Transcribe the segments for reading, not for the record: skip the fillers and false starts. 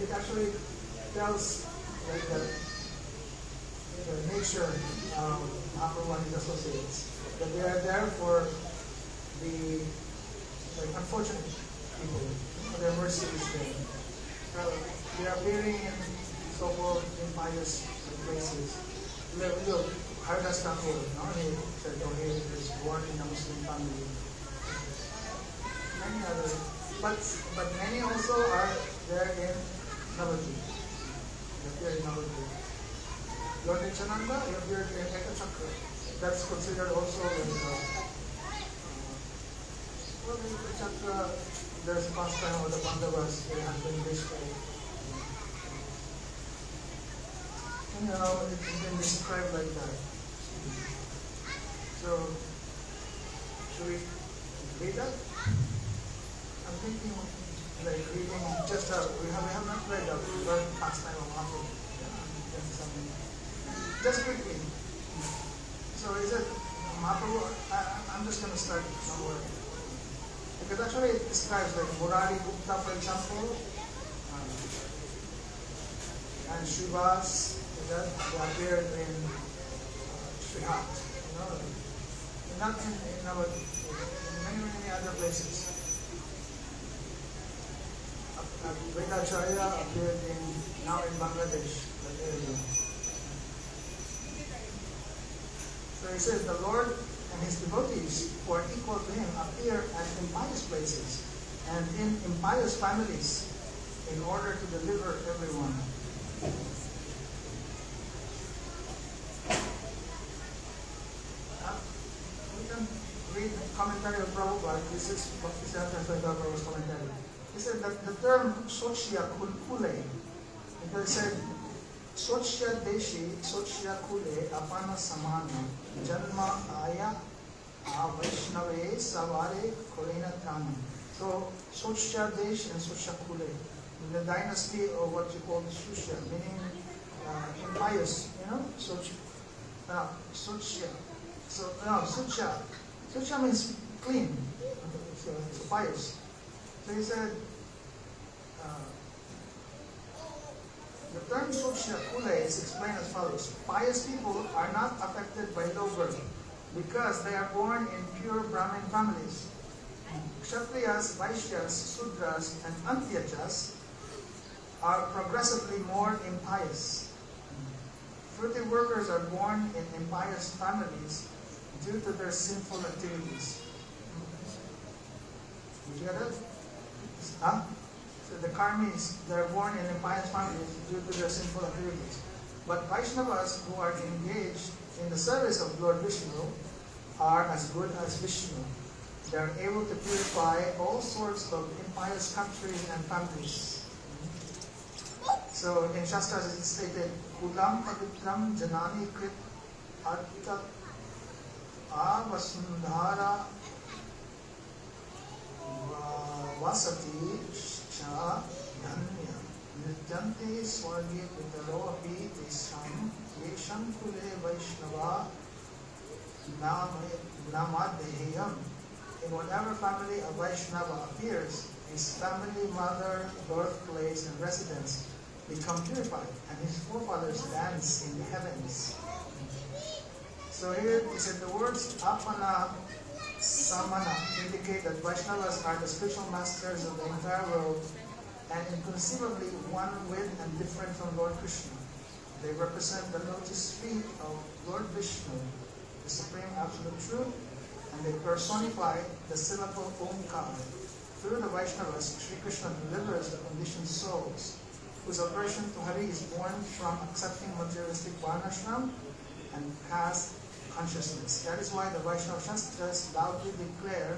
it actually tells like the nature of Mahaprabhu and his associates. That they are there for the unfortunate people, for their mercy is there. So they are appearing in so-called impious places. Look, Hardas Thakur, no? He said, he was born in a Muslim family. Many others, but many also are there in Navadvip. They appear in Navadvip. Lord Nityananda, he appeared in Ekachakra. That's considered also well, in Ekachakra, there's a pastime of the Pandavas, they have been described. You know, it's been described like that. So, should we read that? I'm thinking like reading just we have not read the third pastime of Mahaprabhu. Just quickly. So is it Mahaprabhu? I'm just going to start somewhere. Because actually it describes like Murari Gupta, for example, and Srivas, they appeared in Srihat, you know, not in our, in many other places. Vedacharya appeared now in Bangladesh, that area. So he says the Lord and his devotees who are equal to him appear at impious places and in impious families in order to deliver everyone. We can read the commentary of Prabhupada. This is what he said after Prabhupada's commentary. He said that the term Sochya Kule, because he said Sochya Deshi, Sochya Kule, Apana Samana, Janma Aya, Vaishnave, Savare, Korena Trana. So, Sochya Desh and Sochya Kule, in the dynasty of what you call Sushya, meaning impious, you know, Sochya. Sochya. So, no, Sochya. Sochya means clean, it's pious. So he said, the term Sochya Kule is explained as follows. Pious people are not affected by low birth because they are born in pure Brahmin families. Kshatriyas, Vaishyas, Sudras, and Antyajas are progressively more impious. Fruity workers are born in impious families due to their sinful activities. Did you get it? Huh? So the karmis, they're born in impious families due to their sinful activities. But Vaishnavas who are engaged in the service of Lord Vishnu are as good as Vishnu. They are able to purify all sorts of impious countries and families. So in Shastras it is stated, Kulam Pavitram Janani Krit Arta Avasundhara Vasati Cha Dhanya Nityanti Swargi Pitaro Api Tesam Yesham Kule Vaishnava Namadehiyam. In whatever family a Vaishnava appears, his family, mother, birthplace, and residence become purified, and his forefathers dance in the heavens. So here he said the words Apana Samana indicate that Vaishnavas are the spiritual masters of the entire world and inconceivably one with and different from Lord Krishna. They represent the lotus feet of Lord Vishnu, the Supreme Absolute Truth, and they personify the syllable Omkar. Through the Vaishnavas, Sri Krishna delivers the conditioned souls, whose aversion to Hari is born from accepting materialistic varnashram and caste consciousness. That is why the Vaishnava Shastras loudly declare,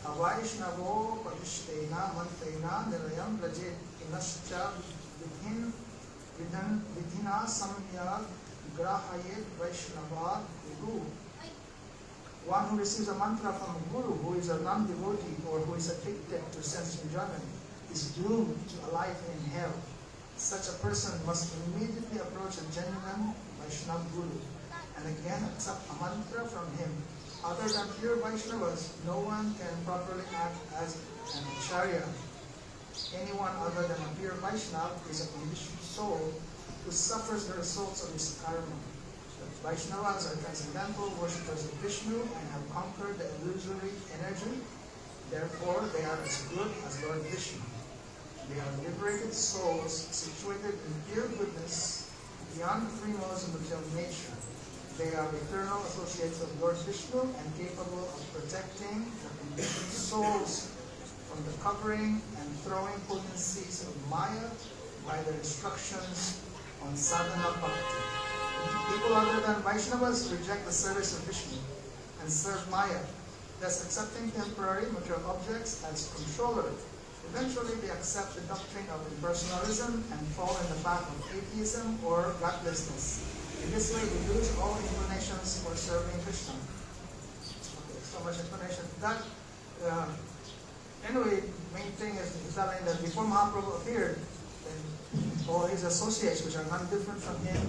Vaishnavo Patishtena Mantena Nilayam Rajet Inascha Vidhina Samya Grahayet Vaishnava Guru. One who receives a mantra from a guru who is a non-devotee or who is addicted to sense enjoyment is doomed to a life in hell. Such a person must immediately approach a genuine Vaishnava guru and again accept a mantra from him. Other than pure Vaishnavas, no one can properly act as an acharya. Anyone other than a pure Vaishnava is a conditioned soul who suffers the results of his karma. The Vaishnavas are transcendental worshippers of Vishnu and have conquered the illusory energy. Therefore, they are as good as Lord Vishnu. They are liberated souls situated in pure goodness beyond the three modes of material nature. They are eternal associates of Lord Vishnu and capable of protecting the conditioned souls from the covering and throwing potencies of Maya by their instructions on sadhana bhakti. People other than Vaishnavas reject the service of Vishnu and serve Maya, thus accepting temporary material objects as controller. Eventually, they accept the doctrine of impersonalism and fall in the path of atheism or godlessness. In this way, we lose all inclinations for serving Krishna. Okay, so much explanation. That, anyway, main thing is telling that before Mahaprabhu appeared, all his associates, which are not different from him,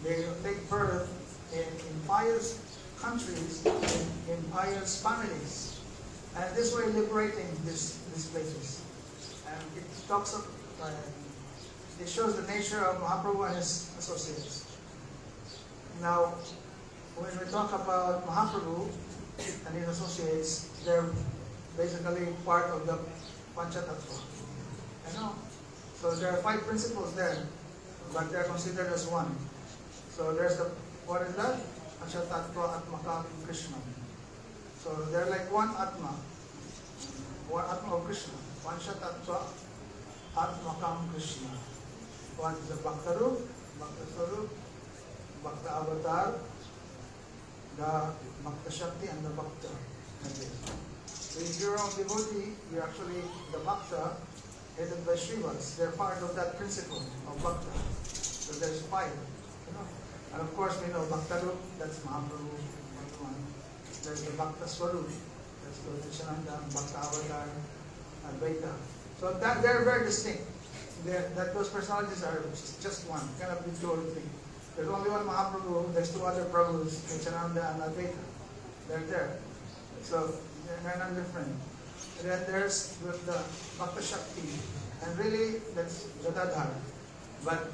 they take birth in pious countries, in pious families, and this way liberating these places. And it talks of, it shows the nature of Mahaprabhu and his associates. Now, when we talk about Mahaprabhu and his associates, they're basically part of the Panchatattva. You know? So there are 5 principles there, but they're considered as one. So there's the, what is that? Panchatattva Atmakam Krishna. So they're like one Atma of Krishna. Panchatattva Atmakam Krishna. One is the Bhaktarup, Bhakta Swarup, Bhakta Avatar, the Bhakta Shakti, and the Bhakta. So if you're a devotee, you're actually the Bhakta headed by Srivas. They're part of that principle of Bhakta. So there's 5. You know? And of course we know Bhaktarup, that's Mahaprabhu, one. There's the Bhakta Swarup, that's Lord Nityananda, Bhakta Avatar, Advaita. So that they're very distinct. That those personalities are just one, cannot be 2 or 3. There's only one Mahaprabhu, there's 2 other Prabhus, Nityananda and Advaita. They're there. So they're not different. And then there's the Bhakta Shakti, and really that's Gadadhar. But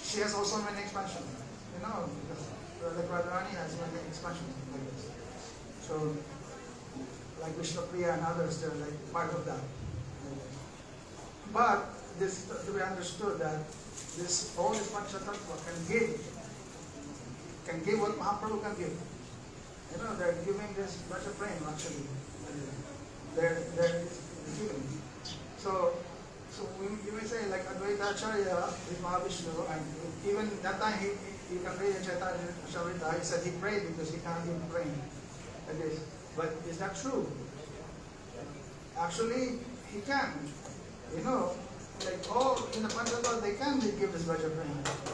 she has also many expansions. You know, because like Radharani has many expansions like this. So like Vishnu Priya and others, they're like part of that. But this to be understood that all this Panchatattva can give what Mahaprabhu can give. You know, they're giving this Raja Prem actually. They're giving. So you may say like Advaita Acharya is Mahavishnu, and even that time you can read in Chaitanya Charita, he said he prayed because he can't even pray like this. But is that true? Actually, he can. You know, like all in the Panchatattva, they can give this Raja Prem.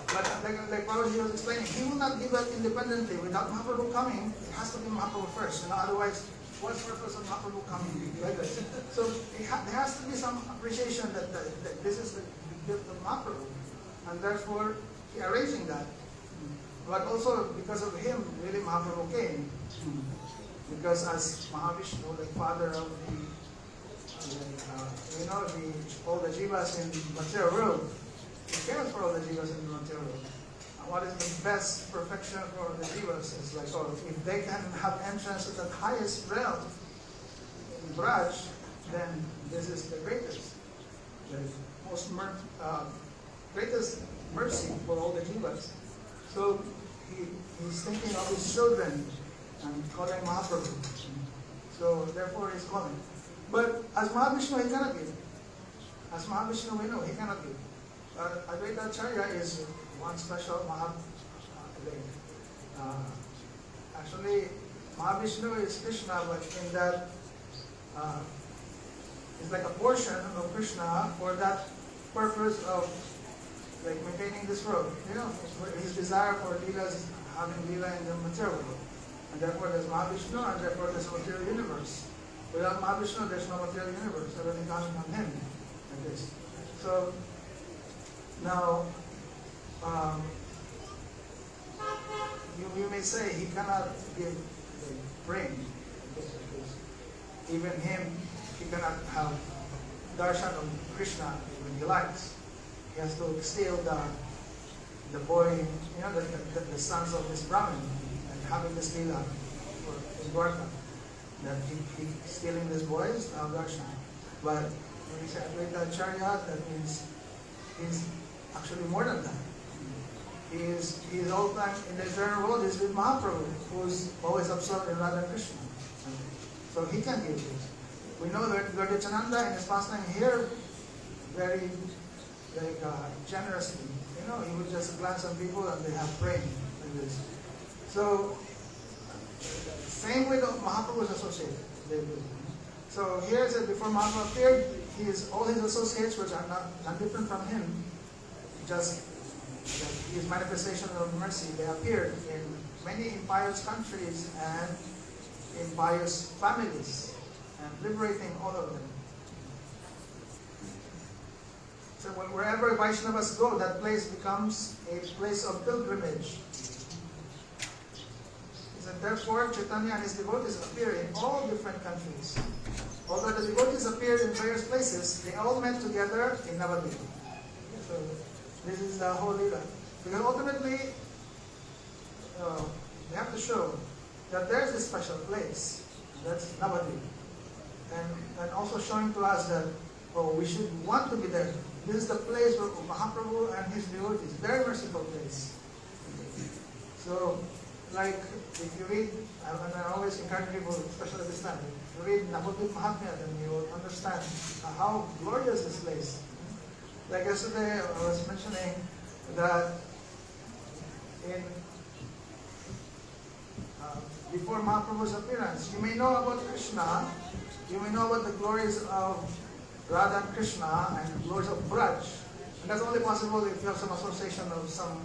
But like Prabhuji was explaining, he will not give that independently. Without Mahaprabhu coming, it has to be Mahaprabhu first. You know, otherwise, what's the purpose of Mahaprabhu coming? Like this. So there has to be some appreciation that this is the gift of Mahaprabhu. And therefore, he arranging that. But also, because of him, really Mahaprabhu came. Because as Mahavishnu, the father of the all the jivas in the material world, he cares for all the jivas in the material world. And what is the best perfection for the jivas is like, if they can have entrance to the highest realm in Braj, then this is the greatest, greatest mercy for all the jivas. So he's thinking of his children and calling Mahaprabhu. So therefore he's calling. But as Mahavishnu, he cannot give. As Mahavishnu, we know, he cannot give. Advaita Acharya is one special Mahavishnu. Actually, Mahavishnu is Krishna, but in that, it's like a portion of Krishna for that purpose of like maintaining this world. You know, his desire for Leelas, having Leela in the material world. And therefore there's Mahavishnu, and therefore there's a material universe. Without Mahavishnu, there's no material universe. Everything coming from him. Like this. So, now, you may say he cannot give the brain. Even him, he cannot have darshan of Krishna when he likes. He has to steal the boy, the sons of this Brahmin, and having this lila in Dwarka. That he stealing these boys, darshan. But when he said Advaita Acharya, that means he's actually more than that. He is all time in the eternal world is with Mahaprabhu, who's always absorbed in Radha Krishna. So he can give this. We know that Gurdichananda in his pastime here very generously. He would just glance on people and they have praying like this. So same with Mahaprabhu's associates. They do. So here it says before Mahaprabhu appeared, all his associates, which are not different from him, just his manifestation of mercy, they appeared in many impious countries and impious families, and liberating all of them. So wherever Vaishnavas go, that place becomes a place of pilgrimage. And therefore, Chaitanya and his devotees appear in all different countries. Although the devotees appeared in various places, they all met together in Navadvip. So this is the whole Leela. Because ultimately, we have to show that there is a special place. That's Navadvip. And also showing to us that, we should want to be there. This is the place where Mahaprabhu and his devotees, very merciful place. So, like, if you read, and I always encourage people, especially this time, if you read Navadvip Mahatmya, then you will understand how glorious this place. Like yesterday, I was mentioning that before Mahaprabhu's appearance, you may know about Krishna, you may know about the glories of Radha and Krishna and the glories of Braj. And that's only possible if you have some association of some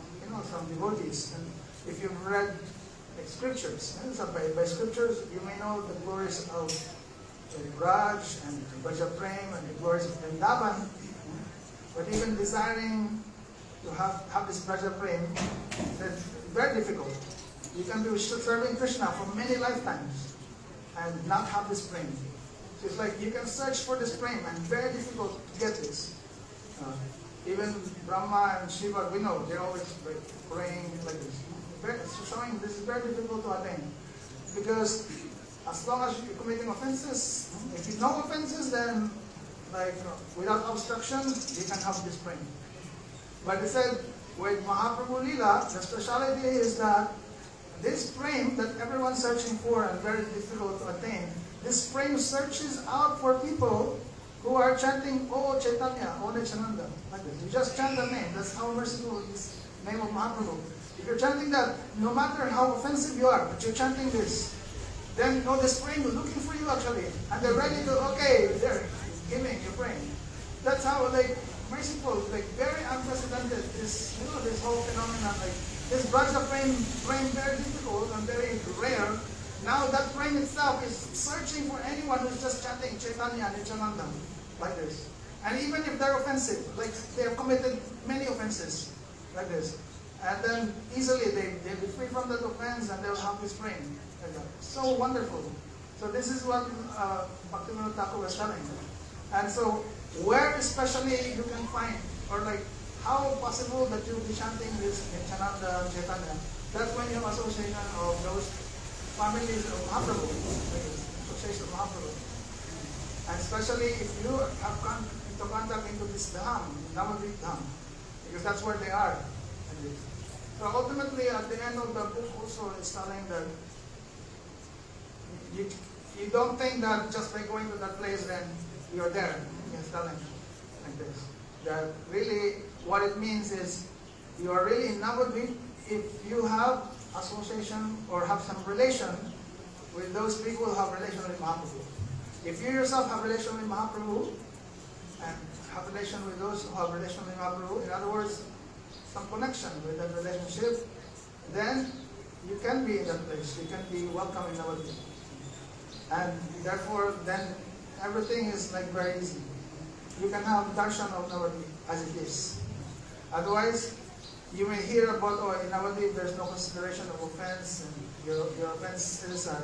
devotees. And if you've read scriptures, by scriptures, you may know the glories of Braj and Braja Prem and the glories of Vrindavan. But even desiring to have this Braja Prem, it's very difficult. You can be serving Krishna for many lifetimes and not have this prem. So it's like you can search for this prem and very difficult to get this. Even Brahma and Shiva, we know, they're always praying like this. So showing this is very difficult to attain. Because as long as you're committing offenses, if you know offenses, then without obstruction, you can have this prem. But they said, with Mahaprabhu Lila, the speciality is that this prem that everyone's searching for and very difficult to attain, this prem searches out for people who are chanting, Oh Chaitanya, Oh Nityananda, like this. You just chant the name. That's how merciful is the name of Mahaprabhu. If you're chanting that, no matter how offensive you are, but you're chanting this, then this prem is looking for you actually. And they're ready to, okay, they're giving, you're praying. That's how merciful, very unprecedented, this whole phenomenon, this Braja prem very difficult and very rare. Now that prem itself is searching for anyone who's just chanting Chaitanya and Nityananda, like this. And even if they're offensive, they have committed many offenses, like this. And then easily they'll be free from that offense and they'll have this prem, like that. So wonderful. So this is what Bhaktivinoda Thakur was telling. And so where especially you can find, or how possible that you'll be chanting this Nityananda and Chaitanya, that's when you have association of those families of Mahaprabhu, association of Mahaprabhu. And especially if you have come into contact into this Dham, Navadvip Dham, because that's where they are. So ultimately at the end of the book also is telling that you don't think that just by going to that place then you're there. It's telling like this. That really what it means is you are really in Navadvip if you have association or have some relation with those people who have relation with Mahaprabhu. If you yourself have relation with Mahaprabhu and have relation with those who have relation with Mahaprabhu, in other words, some connection with that relationship, then you can be in that place. You can be welcome in Navadvip. And therefore, then everything is very easy. You can have darshan of Navadvip as it is. Otherwise, you may hear about, in Navadvip there's no consideration of offense, and your offenses are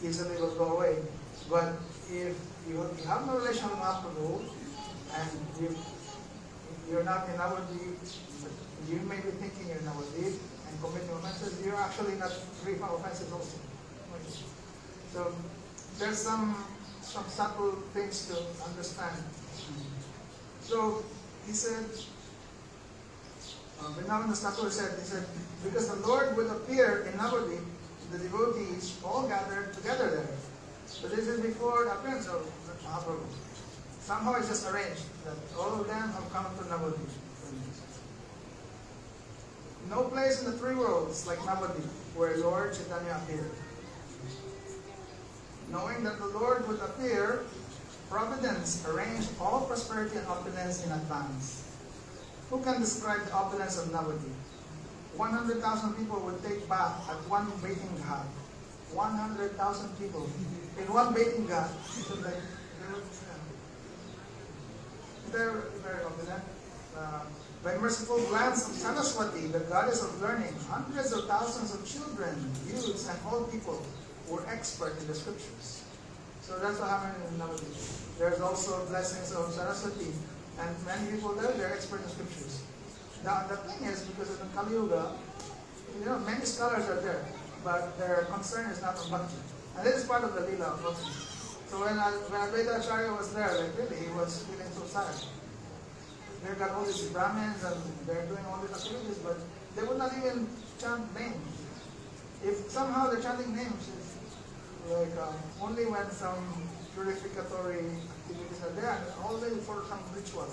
easily will go away. But if you have no relation with Mahaprabhu, and you're not in Navadvip, but you may be thinking you're in Navadvip and committing offenses, you're actually not free from offenses also. So there's some subtle things to understand. So he said, Vrindavan Thakur said, because the Lord would appear in Navadvip, the devotees all gathered together there. So this is before the appearance of Mahaprabhu. Somehow it's just arranged that all of them have come to Navadvip. No place in the three worlds like Navadvip where Lord Chaitanya appeared. Knowing that the Lord would appear, Providence arranged all prosperity and opulence in advance. Who can describe the opulence of Navadvip? 100,000 people would take bath at one bathing ghat. 100,000 people in one bathing ghat. So very, very opulent. By merciful glance of Saraswati, the goddess of learning, hundreds of thousands of children, youths, and old people were expert in the scriptures. So that's what happened in Navadvip. There's also blessings of Saraswati, and many people there, they're expert in scriptures. Now, the thing is, because of the Kali Yuga, many scholars are there, but their concern is not on bhakti. And this is part of the lila of bhakti. So when Advaita Acharya was there, like really, he was feeling so sad. They got all these Brahmins and they're doing all these activities, but they would not even chant names. If somehow they're chanting names, it's like only when some purificatory activities are there, and only for some ritual.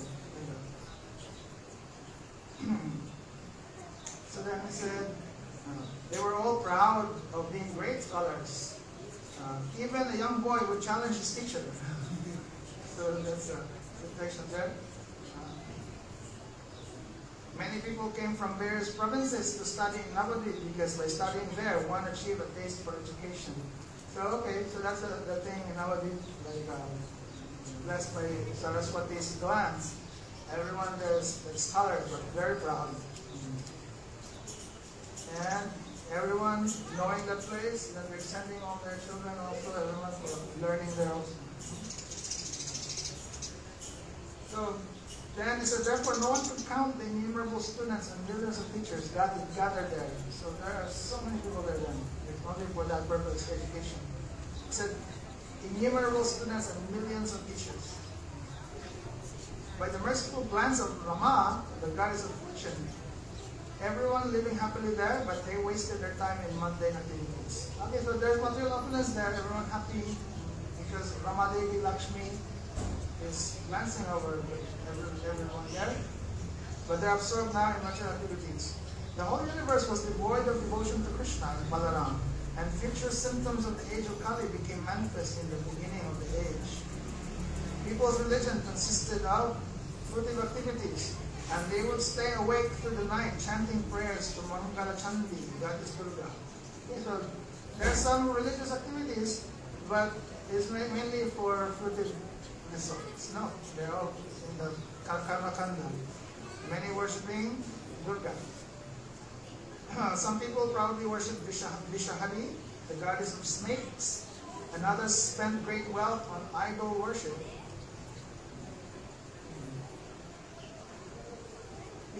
So then he said, they were all proud of being great scholars. Even a young boy would challenge his teacher. So that's a reflection there. Many people came from various provinces to study in Navadvip because by studying there, one achieved a taste for education. So okay, so that's the thing in Navadvip, like blessed by Saraswati's glance. Everyone there's scholars, but very proud. And everyone knowing that place, that they're sending all their children also, everyone for learning there also. So then he said, therefore no one could count the innumerable students and millions of teachers gathered there. So there are so many people there then. It's only for that purpose, education. He said, innumerable students and millions of teachers. By the merciful glance of Rama, the goddess of fortune, everyone living happily there, but they wasted their time in mundane activities. Okay, so there's material opulence there, everyone happy, because Ramadevi Lakshmi is glancing over everyone there, but they're absorbed now in material activities. The whole universe was devoid of devotion to Krishna and Balaram, and future symptoms of the age of Kali became manifest in the beginning of the age. People's religion consisted of fruitive activities, and they would stay awake through the night chanting prayers to Mangala Chandi, Goddess Durga. Okay, so there are some religious activities, but it's mainly for fruitive results. No, they're all in the Karma Kanda. Many worshipping Durga. Some people proudly worship Vishahari, the goddess of snakes, and others spend great wealth on idol worship.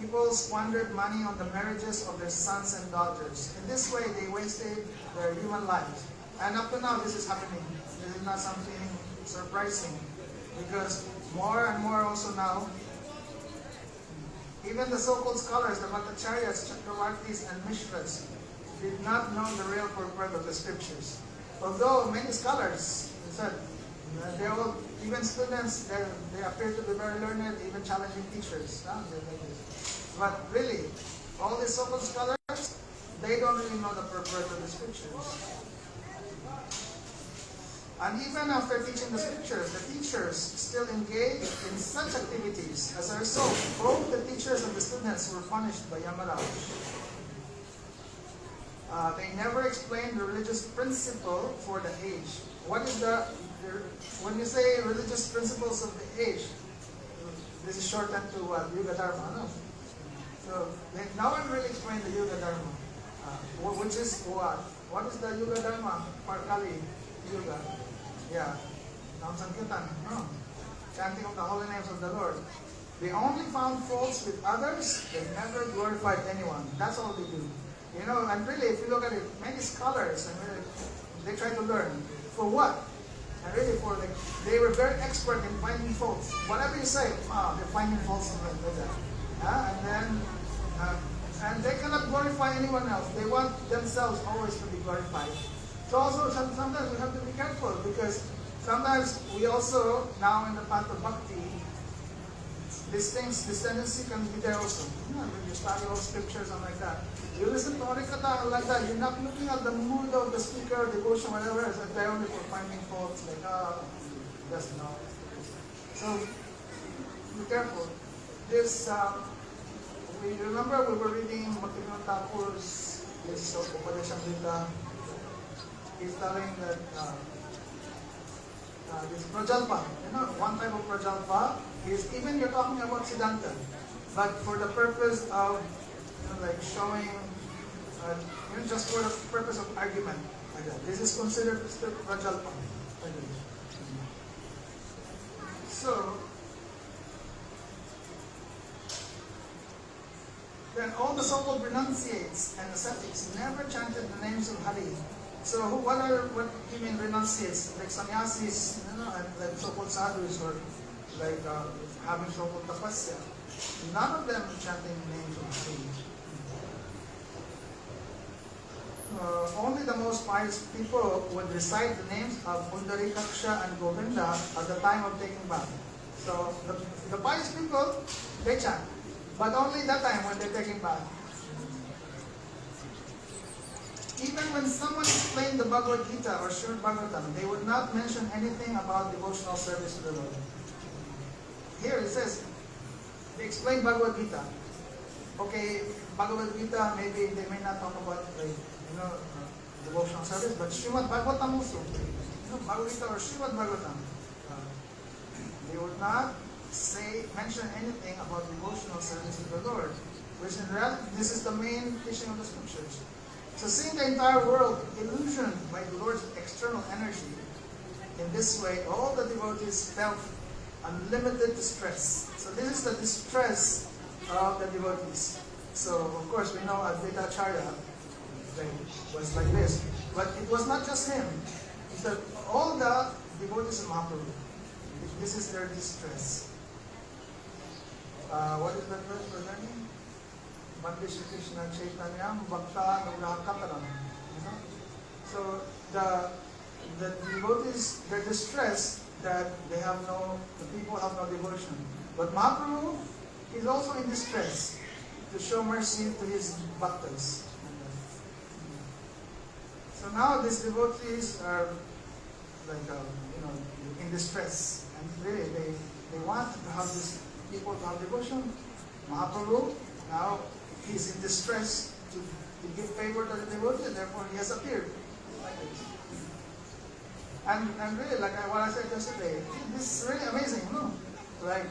People squandered money on the marriages of their sons and daughters. In this way, they wasted their human lives. And up to now, this is happening. This is not something surprising. Because more and more also now, even the so-called scholars, the Bhattacharyas, Chakravartis, and Mishras, did not know the real purport of the scriptures. Although many scholars said, they all, even students, they appear to be very learned, even challenging teachers. But really, all these so-called scholars, they don't really know the purport of the scriptures. And even after teaching the scriptures, the teachers still engaged in such activities. As a result, both the teachers and the students were punished by Yamaraj. They never explained the religious principle for the age. What is when you say religious principles of the age, this is shortened to what? Yuga Dharma, no? So, no one really explained the Yuga Dharma. Which is what? What is the Yuga Dharma for Kali Yuga? Yeah. Sankirtan, no. Chanting of the holy names of the Lord. They only found faults with others, they never glorified anyone. That's all they do. You know, and really, if you look at it, many scholars, and really, they try to learn. For what? And really, for like, they were very expert in finding faults. Whatever you say, they're finding faults in it, like that. And then, and they cannot glorify anyone else. They want themselves always to be glorified. So also, sometimes we have to be careful, because sometimes we also, now in the path of bhakti, these things, this tendency can be there also. You know, when you study all scriptures and like that. You listen to Harikatha like that, you're not looking at the mood of the speaker, devotion, whatever, it's there only for finding faults, like, just no. So, be careful. This, we remember we were reading Bhaktivinoda Thakur's, this Upadeshamrita. He's telling that, this prajalpa, you know, one type of prajalpa is, even you're talking about Siddhanta, but for the purpose of, you know, like showing, you know, just for the purpose of argument, like that. This is considered prajalpa. So, then all the so-called renunciates and ascetics never chanted the names of Hari. So what do you mean renunciates? Like sannyasis, you know, and like so-called sadhus, or like having so-called tapasya. None of them chanting the names of Hari. Only the most pious people would recite the names of Pundarikaksha and Govinda at the time of taking bath. So the pious people, they chant, but only that time when they're taking bath. Even when someone explained the Bhagavad Gita or Srimad Bhagavatam, they would not mention anything about devotional service to the Lord. Here it says, they explain Bhagavad Gita. Okay, Bhagavad Gita, maybe they may not talk about, like, you know, devotional service, but Srimad Bhagavatam also, you know, Bhagavad Gita or Srimad Bhagavatam, they would not mention anything about devotional service to the Lord, which in reality, this is the main teaching of the scriptures. So seeing the entire world illusioned by the Lord's external energy, in this way, all the devotees felt unlimited distress. So this is the distress of the devotees. So of course we know Advaita Acharya was like this. But it was not just him. It's that all the devotees of Mahaprabhu, this is their distress. What is that verse for learning? Bhakti Shri Krishna Chaitanyam Bhakta Nugahakataram. So the devotees, they're distressed that they have the people have no devotion. But Mahaprabhu is also in distress to show mercy to his bhaktas. So now these devotees are like, you know, in distress. And really, they want to have these people to have devotion. Mahaprabhu, now, he's in distress to give favor to the devotee, therefore he has appeared. And really, like what I said yesterday, this is really amazing, no? Like,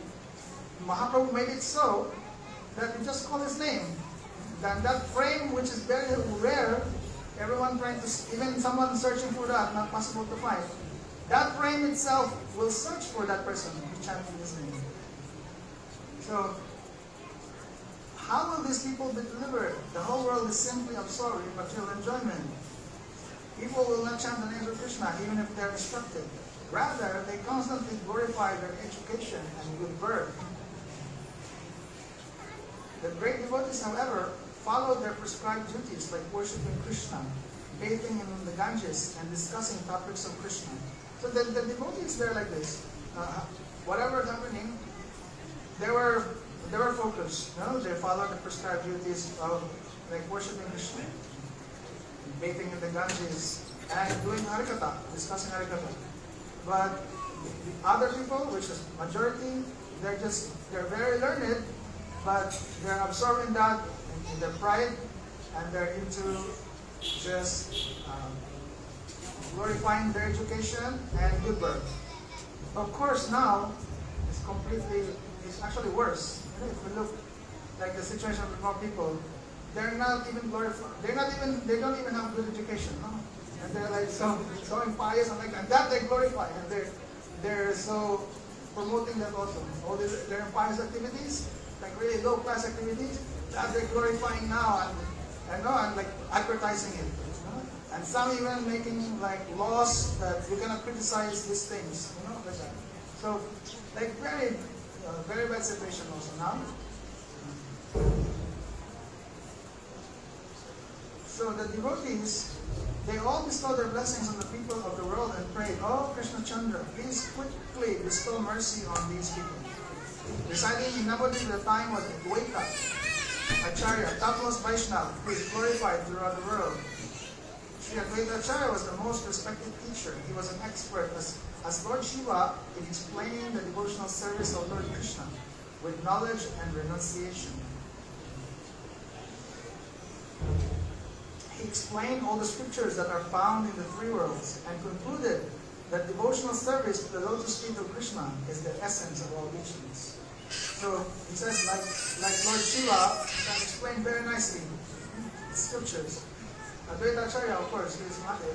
Mahaprabhu made it so that you just call his name. Then that frame, which is very rare, everyone trying to, even someone searching for that, not possible to find. That frame itself will search for that person who chanted his name. So, how will these people be delivered? The whole world is simply absorbed in material enjoyment. People will not chant the name of Krishna even if they're instructed. Rather, they constantly glorify their education and good birth. The great devotees, however, follow their prescribed duties like worshipping Krishna, bathing in the Ganges, and discussing topics of Krishna. So the devotees, they're like this. Whatever is happening, they were focused. No? They followed the prescribed duties of like worshipping Krishna, bathing in the Ganges, and doing Harikatha, discussing Harikatha. But the other people, which is majority, they're very learned, but they're absorbed in that, in their pride, and they're into just glorifying their education and good birth. Of course, now it's actually worse. You know, if we look like the situation of more people, they're not even glorified. They don't even have good education, no? And they're like so impious and like that they glorify, and they're so promoting that also. All their pious activities, like really low class activities, that they're glorifying now and like advertising it. And some even making like laws that you cannot criticize these things, like that. So, like very bad situation also now. So the devotees, they all bestow their blessings on the people of the world and prayed, "Oh Krishna Chandra, please quickly bestow mercy on these people." Residing in Navadvip at the time was Advaita Acharya, topmost Vaishnava, who is glorified throughout the world. Sri Advaita Acharya was the most respected teacher. He was an expert as Lord Shiva in explaining the devotional service of Lord Krishna with knowledge and renunciation. He explained all the scriptures that are found in the three worlds and concluded that devotional service to the lotus feet of Krishna is the essence of all teachings. So he says, like Lord Shiva can explain very nicely the scriptures. Advaita Acharya, of course, he is Mate.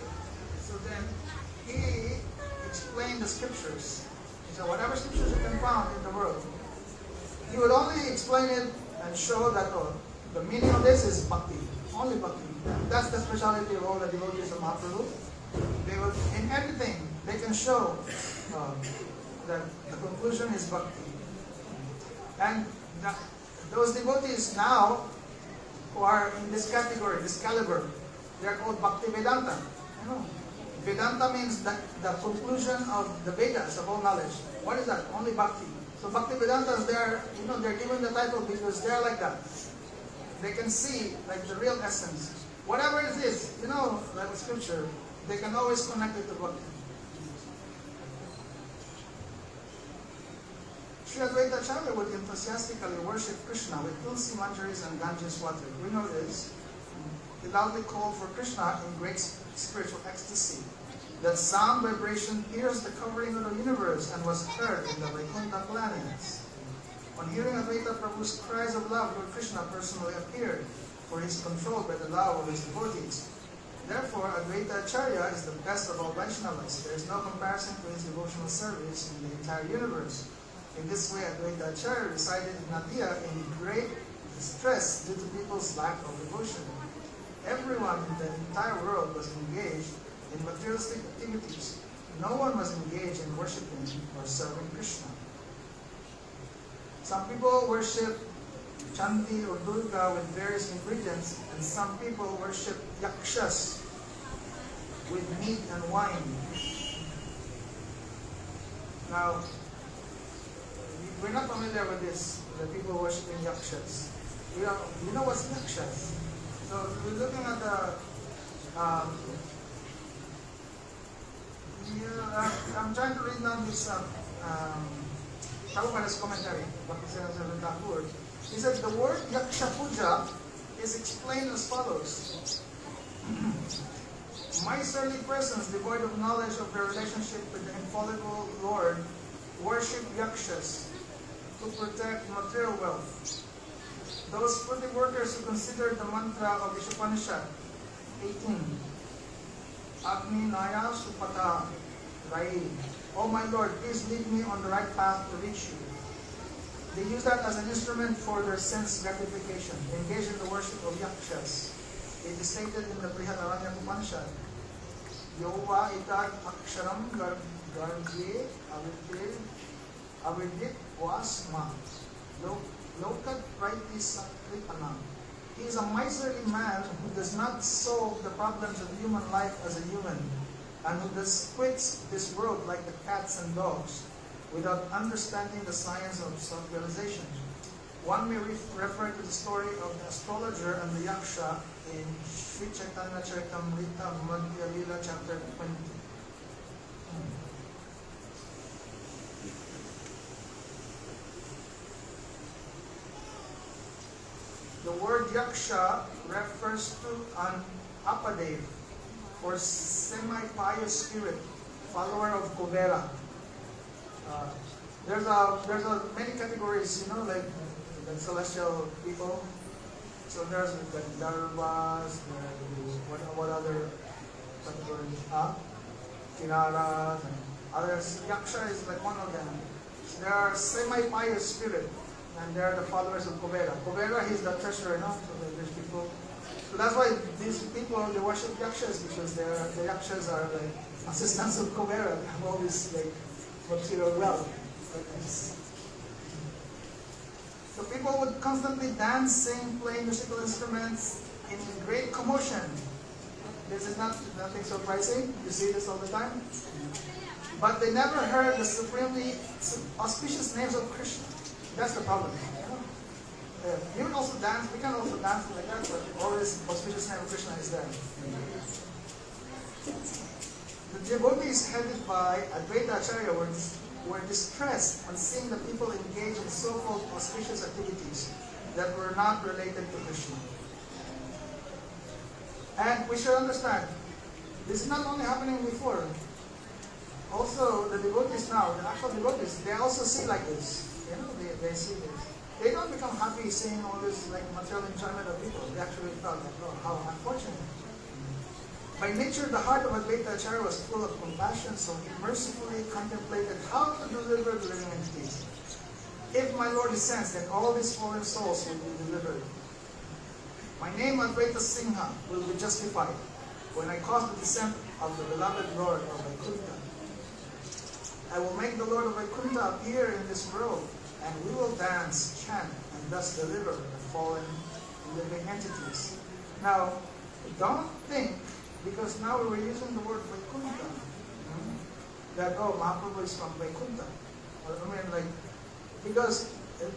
So then he explained the scriptures. He said, whatever scriptures you can find in the world, he would only explain it and show that the meaning of this is bhakti, only bhakti. That's the speciality of all the devotees of Mahaprabhu. They will, in everything, they can show that the conclusion is bhakti. And those devotees now who are in this category, this caliber, they are called Bhakti Vedanta. Vedanta means that the conclusion of the Vedas, of all knowledge. What is that? Only bhakti. So Bhakti Vedantas, they're given the title because they're like that. They can see like the real essence. Whatever it is, like the scripture, they can always connect it to bhakti. Sri Advaita Acharya would enthusiastically worship Krishna with tulsi manjaris and Ganges water. We know this. He loudly called for Krishna in great spiritual ecstasy. That sound vibration pierced the covering of the universe and was heard in the Vaikuntha planets. On hearing Advaita Prabhu's cries of love, Lord Krishna personally appeared, for he is controlled by the love of his devotees. Therefore, Advaita Acharya is the best of all Vaishnavas. There is no comparison to his devotional service in the entire universe. In this way, Advaita Acharya resided in Nadia in great distress due to people's lack of devotion. Everyone in the entire world was engaged in materialistic activities. No one was engaged in worshipping or serving Krishna. Some people worship Chanti or Durga with various ingredients, and some people worship yakshas with meat and wine. Now, we're not familiar with this, the people worshiping yakshas. You know what's yakshas? So we're looking at the I'm trying to read now this Prabhupada's commentary. He says the word yaksha puja is explained as follows. Miserly persons devoid of knowledge of their relationship with the infallible Lord worship yakshas to protect material wealth. Those fruity workers who consider the mantra of the Upanishad 18, Agni Naya Supata Rai, "Oh my Lord, please lead me on the right path to reach you." They use that as an instrument for their sense gratification, engage in the worship of yakshas. It is stated in the Brihadaranya Upanishad, Yova itad aksharam garge avidit wasma lokat praiti sakripanam. He is a miserly man who does not solve the problems of human life as a human, and who thus quits this world like the cats and dogs, without understanding the science of self-realization. One may refer to the story of the astrologer and the yaksha in Sri Chaitanya Charitamrita Madhya Lila chapter 20. The word yaksha refers to an apadev, or semi-pious spirit, follower of Kuvera. There's many categories, like the celestial people. So there's the Darvas, what other categories? Kiraras, and Others, Yaksha is like one of them. There are semi-pious spirit, and they are the followers of Kubera. Kubera, he's the treasurer, no? So there's people. So that's why these people, they worship Yakshas, because the Yakshas are like assistants of Kubera. They have all this like material wealth. So people would constantly dance, sing, play musical instruments in great commotion. This is nothing surprising. You see this all the time. But they never heard the supremely auspicious names of Krishna. That's the problem. You can also dance, we can also dance like that, but always auspicious name of Krishna is there. The devotees headed by Advaita Acharya were distressed on seeing the people engage in so-called auspicious activities that were not related to Krishna. And we should understand, this is not only happening before. Also, the devotees now, the actual devotees, they also see like this. You know, they see this. They don't become happy seeing all this like material enjoyment of people. They actually thought, like, oh, how unfortunate. By nature, the heart of Advaita Acharya was full of compassion, so he mercifully contemplated how to deliver the living entities. If my Lord descends, then all these fallen souls will be delivered. My name, Advaita Singha, will be justified when I cause the descent of the beloved Lord of Vaikuntha. I will make the Lord of Vaikuntha appear in this world, and we will dance, chant, and thus deliver the fallen living entities. Now, don't think, because now we're using the word Vaikuntha, that, oh, Mahaprabhu is from Vaikuntha. Or, I mean, like, because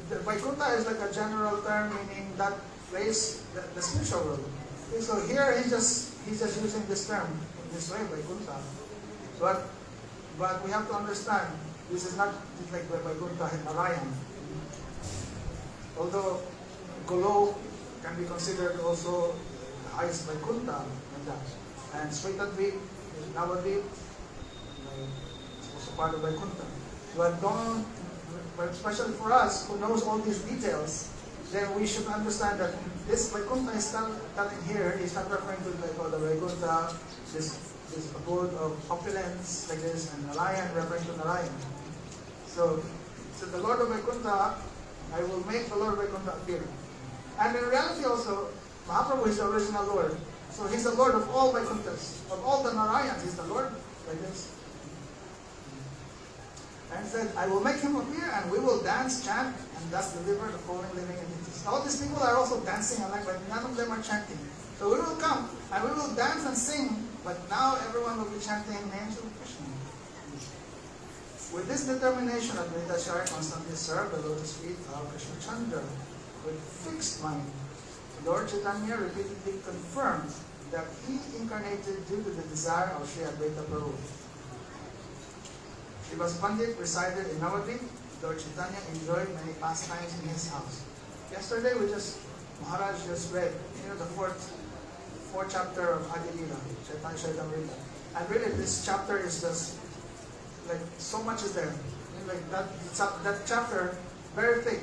the Vaikuntha is like a general term meaning that place, the spiritual world. Okay, so here he's just using this term in this way, Vaikuntha. But we have to understand, this is not like Vaikuntha and Narayan. Although Golo can be considered also the highest Vaikuntha and that. And Svetadvip, Navadvip, it's also part of Vaikuntha. But especially for us who knows all these details, then we should understand that this Vaikuntha is not in here, is not referring to like, oh, the Vaikuntha, this abode of opulence like this, and Narayan referring to Narayan. So the Lord of Vaikuntha, I will make the Lord of Vaikuntha appear. And in reality also, Mahaprabhu is the original Lord. So he's the Lord of all Vaikunthas, of all the Narayans, he's the Lord like this. And said, I will make him appear, and we will dance, chant, and thus deliver the fallen living entities. All these people are also dancing alike, but none of them are chanting. So we will come, and we will dance and sing, but now everyone will be chanting names of Krishna. With this determination, Advaita Acharya constantly served the lotus feet of Krishna Chandra with fixed mind. Lord Chaitanya repeatedly confirmed that he incarnated due to the desire of Sri Advaita Prabhu. Srivas Pandit resided in Navadvip. Lord Chaitanya enjoyed many pastimes in his house. Yesterday Maharaj just read, the fourth chapter of Adi Lila, Chaitanya Charitamrita. And really this chapter is just, like, so much is there. Like that chapter, very thick.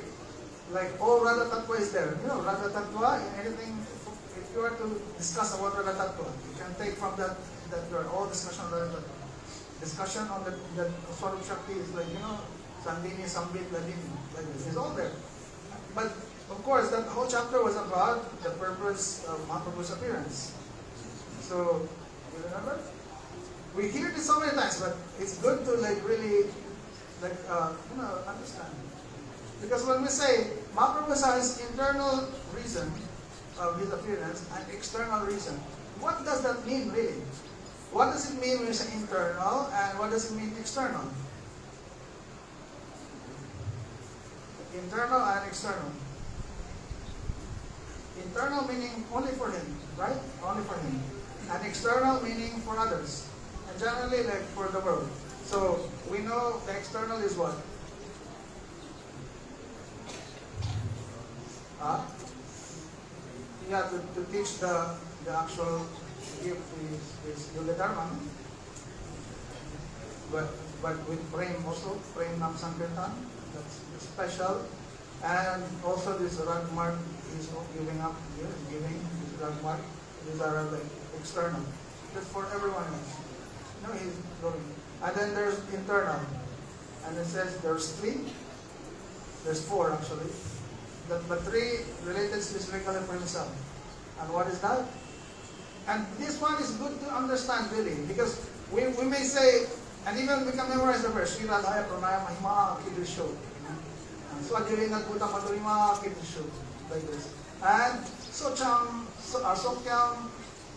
Like all Radha Tattva is there. Radha Tattva, anything, if you were to discuss about Radha Tattva, you can take from that all discussion on Radha Tattva. Discussion on the Swarup Shakti is like, Sandini, Sambit, Ladini, like this. It's all there. But of course, that whole chapter was about the purpose of Mahaprabhu's appearance. So, you remember? We hear this so many times, but it's good to really, understand. Because when we say Mahaprabhu has internal reason of his appearance and external reason, what does that mean really? What does it mean when you say internal, and what does it mean external? Internal and external. Internal meaning only for him, right? Only for him. And external meaning for others. And generally like for the world. So we know the external is what? To teach the actual gift is Yoga Dharma. But with Prem also, Prem Nam Sankirtan, that's special. And also this Ragmark is giving up, giving this Ragmark. These are like external. That's for everyone else. He's going. And then there's internal. And it says there's 3. There's 4 actually. But 3 related specifically for himself. And what is that? And this one is good to understand really, because we may say, and even we can memorize the verse, Shiradhaya Pranaya Mahima Kidusho. Swadhirinat Buddha Madhurima Kidusho. Like this. And Sokyam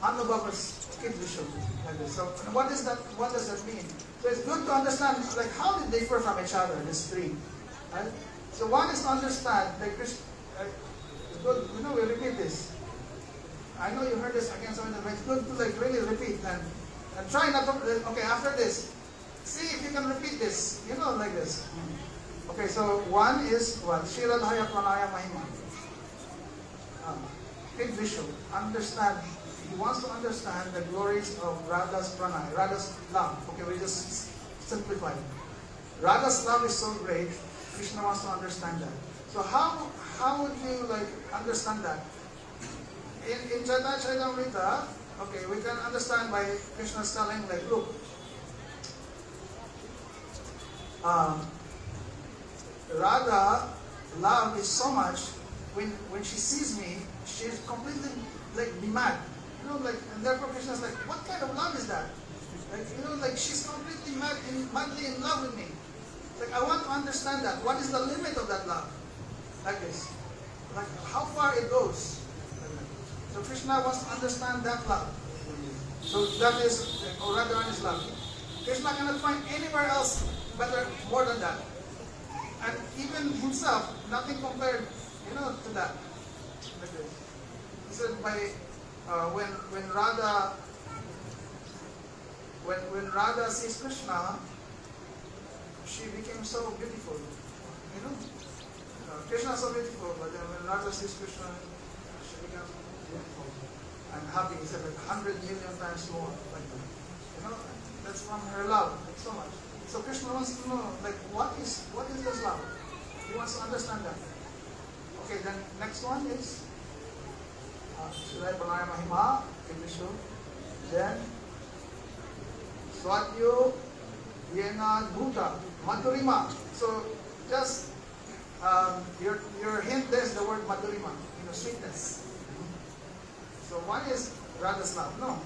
Anubhavas Kidusho. Like this. So what is that? What does that mean? So it's good to understand like how they differ from each other, these 3. Right? So one is to understand that it's good, we repeat this. I know you heard this again, so it's good to like really repeat and try not to, okay, after this, see if you can repeat this, like this. Okay, so one is what? Shiradhaya Pranaya Mahima. Kidvishu, understand, he wants to understand the glories of Radha's Pranaya, Radha's love. Okay, we just simplify it. Radha's love is so great, Krishna wants to understand that. So how would you like understand that? In Chaitanya Charitamrita, okay, we can understand by Krishna's telling like, look, Radha love is so much when she sees me, she's completely like mad. And therefore Krishna's like, what kind of love is that? Like she's completely madly in love with me. Like I want to understand that. What is the limit of that love? Like this. Like how far it goes. So Krishna wants to understand that love. So that is Radharani's love. Krishna cannot find anywhere else more than that. And even himself, nothing compared, to that. Like this. He said when Radha sees Krishna, she became so beautiful. Krishna is so beautiful, but then when Radha sees Krishna, she becomes beautiful and happy. He said like 100 million times more. Like that. That's from her love, like so much. So Krishna wants to know, like, what is this love? He wants to understand that. Okay, then next one is Shirai Pranaya Mahima, Kidvishu. Then Swadhyo Yena Bhuta, Madhurima. So just your hint there is the word Madhurima, sweetness. So one is Radha's love, no.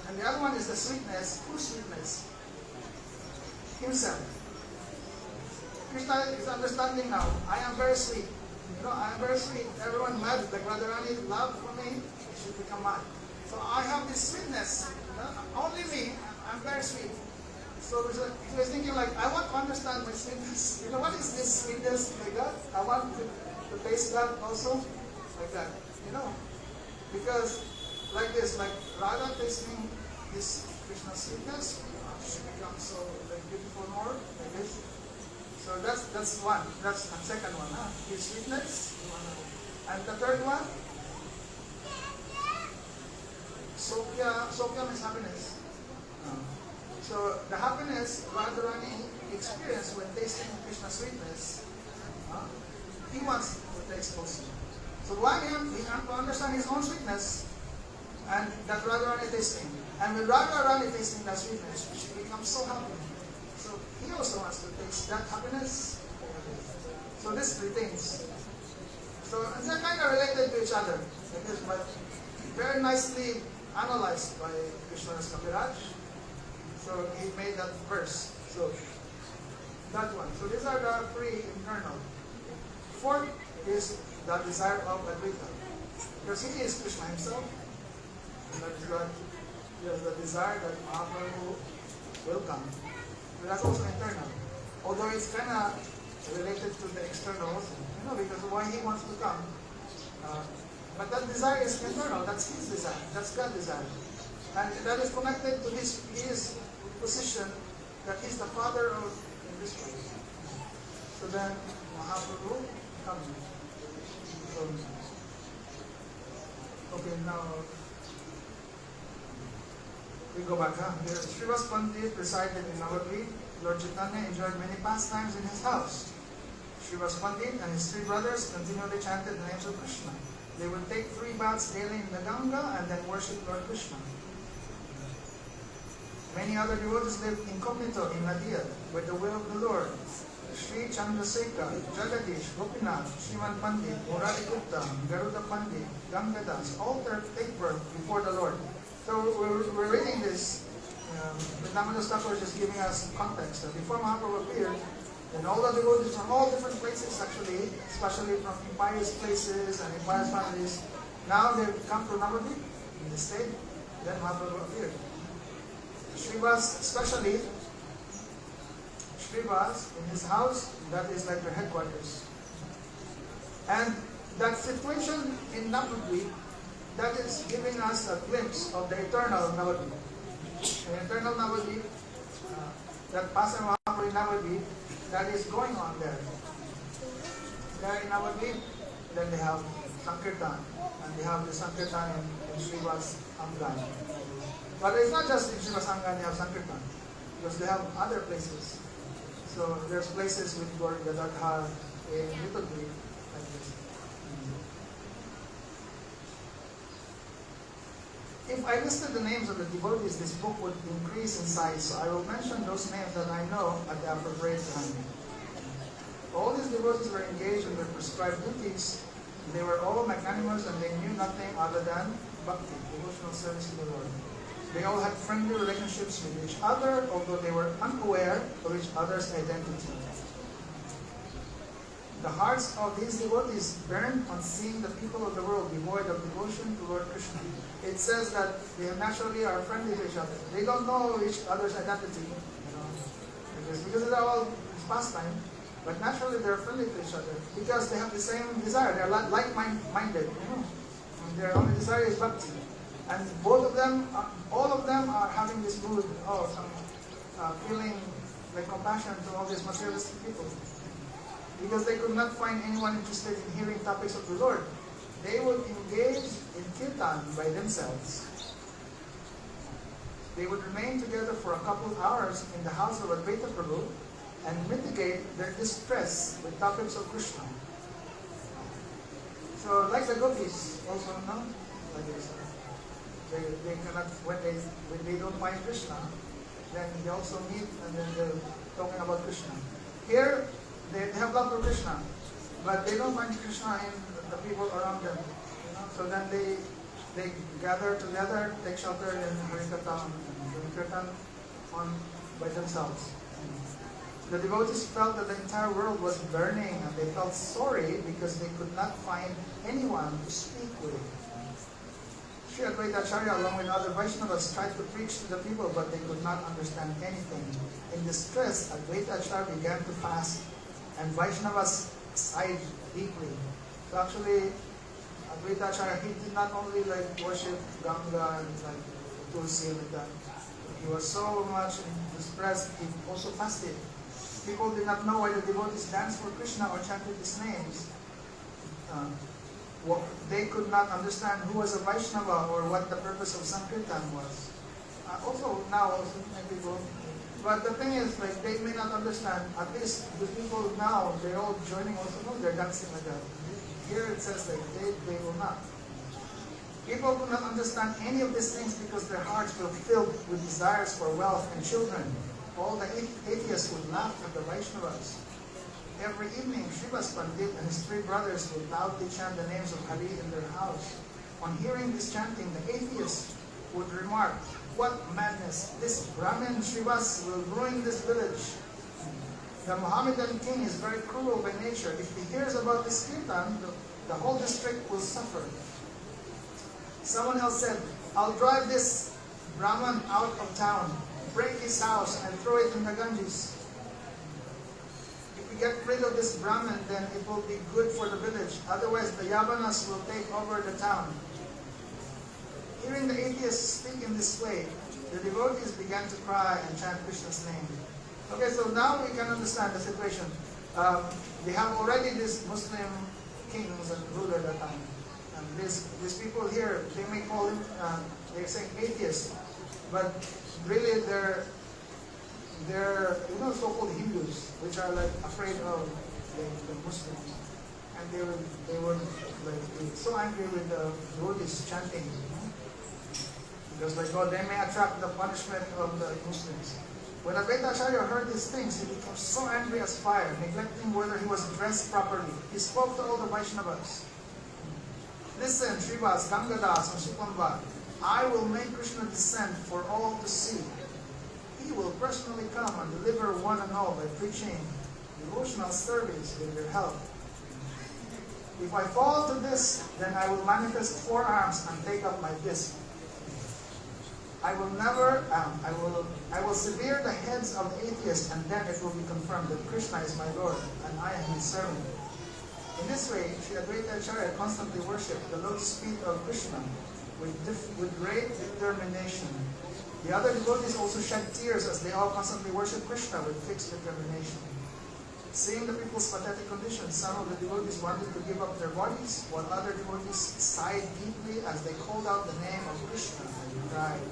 And the other one is the sweetness. Whose sweetness? Himself. Krishna is understanding now. I am very sweet. I am very sweet. Everyone mad. Like Radharani's love for me, it should become mad. So I have this sweetness. Only me. I'm very sweet. So he was thinking like, I want to understand my sweetness. What is this sweetness like that? I want to taste that also. Like that. Because like this, like Radha tasting this Krishna's sweetness, she becomes so like beautiful more, like this. So that's one. That's the second one, his sweetness. And the third one, Sokya means happiness. So the happiness Radharani experienced when tasting Krishna's sweetness, he wants to taste also. So why him? He wants to understand his own sweetness and that Radharani tasting. And when Radharani tasting that sweetness, she becomes so happy. So he also wants to taste that happiness. So these 3 things. So they're kind of related to each other, but very nicely analyzed by Krishna's Kaviraj. So he made that verse. So that one. So these are the 3 internal. 4th is the desire of Advaita. Because he is Krishna himself. And that is God. He has the desire that Mahaprabhu will come. But that's also internal. Although it's kind of related to the external also. Because why he wants to come. But that desire is internal. That's his desire. That's God's desire. And that is connected to his position that he's the father of in this place. So then Mahaprabhu comes. So, okay, now we go back. Here, Srivas Pandit resided in Navadvip. Lord Chaitanya enjoyed many pastimes in his house. Srivas Pandit and his 3 brothers continually chanted the names of Krishna. They would take 3 baths daily in the Ganga and then worship Lord Krishna. Many other devotees lived incognito in Nadia with the will of the Lord. Sri Chandrasekhar, Jagadish, Gopinath, Shivan Pandit, Murari Gupta, Garuda Pandit, Gangadas, all take birth before the Lord. So we're reading this. The Damodar Thakur is just giving us context. Before Mahaprabhu appeared, and all the devotees from all different places actually, especially from impious places and impious families, now they've come to Navadvip in the state. Then Mahaprabhu appeared. Srivas, especially Srivas in his house, that is like their headquarters. And that situation in Navadvip, that is giving us a glimpse of the eternal Navadvip. The eternal Navadvip, that Pastor Mahaprabhu in Navadvip, that is going on there. There in Navadvip, then they have Sankirtan, and they have the Sankirtan in Srivas Angan. But it's not just in Srivas Angan they have Sankirtan, because they have other places. So there's places with Gaur Gadadhar in Little Greek, like this. If I listed the names of the devotees, this book would increase in size. So I will mention those names that I know at the appropriate time. All these devotees were engaged in their prescribed duties. They were all magnanimous and they knew nothing other than bhakti, devotional service to the Lord. They all had friendly relationships with each other, although they were unaware of each other's identity. The hearts of these devotees burned on seeing the people of the world devoid of devotion to Lord Krishna. It says that they naturally are friendly to each other. They don't know each other's identity, because it's all pastime. But naturally they're friendly to each other because they have the same desire. They're like-minded. Their only desire is bhakti. And both of them, all of them are having this mood of feeling like compassion to all these materialistic people. Because they could not find anyone interested in hearing topics of the Lord. They would engage in kirtan by themselves. They would remain together for a couple of hours in the house of Advaita Prabhu and mitigate their distress with topics of Krishna. So like the gopis also, no? Like this. They cannot, when they don't find Krishna, then they also meet and then they're talking about Krishna. Here, they have love for Krishna, but they don't find Krishna in the people around them. So then they gather together, take shelter in Harikatha and Kirtan by themselves. The devotees felt that the entire world was burning and they felt sorry because they could not find anyone to speak with. Sri Advaita Acharya, along with other Vaishnavas, tried to preach to the people, but they could not understand anything. In distress, Advaita Acharya began to fast, and Vaishnavas sighed deeply. So actually, Advaita Acharya, he did not only like worship Ganga and like Tulsi and that. He was so much in distress, he also fasted. People did not know why the devotees danced for Krishna or chanted his names. They could not understand who was a Vaishnava or what the purpose of Sankirtan was. Also people. But the thing is, like, they may not understand. At least the people now, they're all joining also. No, they're dancing like that. Here it says like they will not. People could not understand any of these things because their hearts were filled with desires for wealth and children. All the atheists would laugh at the Vaishnavas. Every evening, Srivas Pandit and his three brothers would loudly chant the names of Hari in their house. On hearing this chanting, the atheists would remark, "What madness! This Brahmin Srivas will ruin this village." The Mohammedan king is very cruel by nature. If he hears about this kirtan, the whole district will suffer. Someone else said, "I'll drive this Brahman out of town, break his house, and throw it in the Ganges. If we get rid of this Brahman, then it will be good for the village. Otherwise, the Yavanas will take over the town." Hearing the atheists speak in this way, the devotees began to cry and chant Krishna's name. Okay, so now we can understand the situation. They have already these Muslim kings and rulers at that time. And these people here, they may call them, they're saying atheists, but really they're so-called Hindus, which are like afraid of the Muslims. And they were like so angry with the devotees chanting. Because like God, they may attract the punishment of the Muslims. When Advaita Acharya heard these things, he became so angry as fire, neglecting whether he was dressed properly. He spoke to all the Vaishnavas. Listen, Srivas, Gangadas, and Supamba, I will make Krishna descend for all to see. He will personally come and deliver one and all by preaching devotional service with your help. If I fall to this, then I will manifest 4 arms and take up my fist. I will sever the heads of the atheists, and then it will be confirmed that Krishna is my Lord, and I am his servant. In this way, Sri Advaita Acharya constantly worshipped the lotus feet of Krishna with great determination. The other devotees also shed tears as they all constantly worshipped Krishna with fixed determination. Seeing the people's pathetic condition, some of the devotees wanted to give up their bodies, while other devotees sighed deeply as they called out the name of Krishna and cried.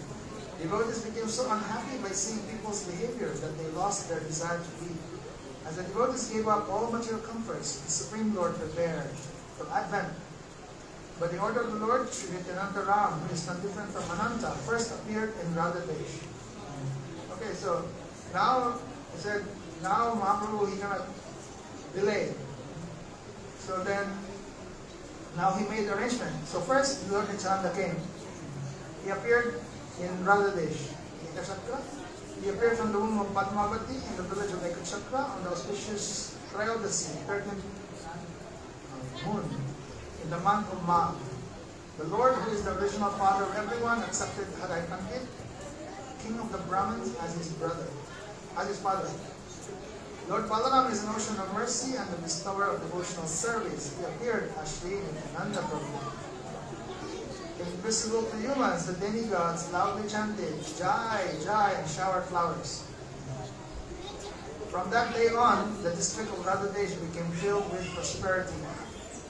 Devotees became so unhappy by seeing people's behavior that they lost their desire to weep. As the devotees gave up all material comforts, the Supreme Lord prepared for Advent. By the order of the Lord, Sri Nityananda Ram, who is not different from Ananta, first appeared in Radhadesh. Okay, so now he said, now Mahaprabhu, he cannot delay. So then, now he made arrangement. So first, Lord Nityananda came. He appeared in Radhadesh, Ekachakra. He appeared from the womb of Padmavati in the village of Ekachakra on the auspicious Trayodasi, 13th moon, in the month of Magh. The Lord, who is the original father of everyone, accepted Harai Pandit, king of the Brahmins, as his brother, as his father. Lord Balaram is an ocean of mercy and the bestower of devotional service. He appeared as Sri Nityananda Prabhu. Invisible to humans, the demigods loudly chanted, Jai, Jai, and showered flowers. From that day on, the district of Radhadesh became filled with prosperity.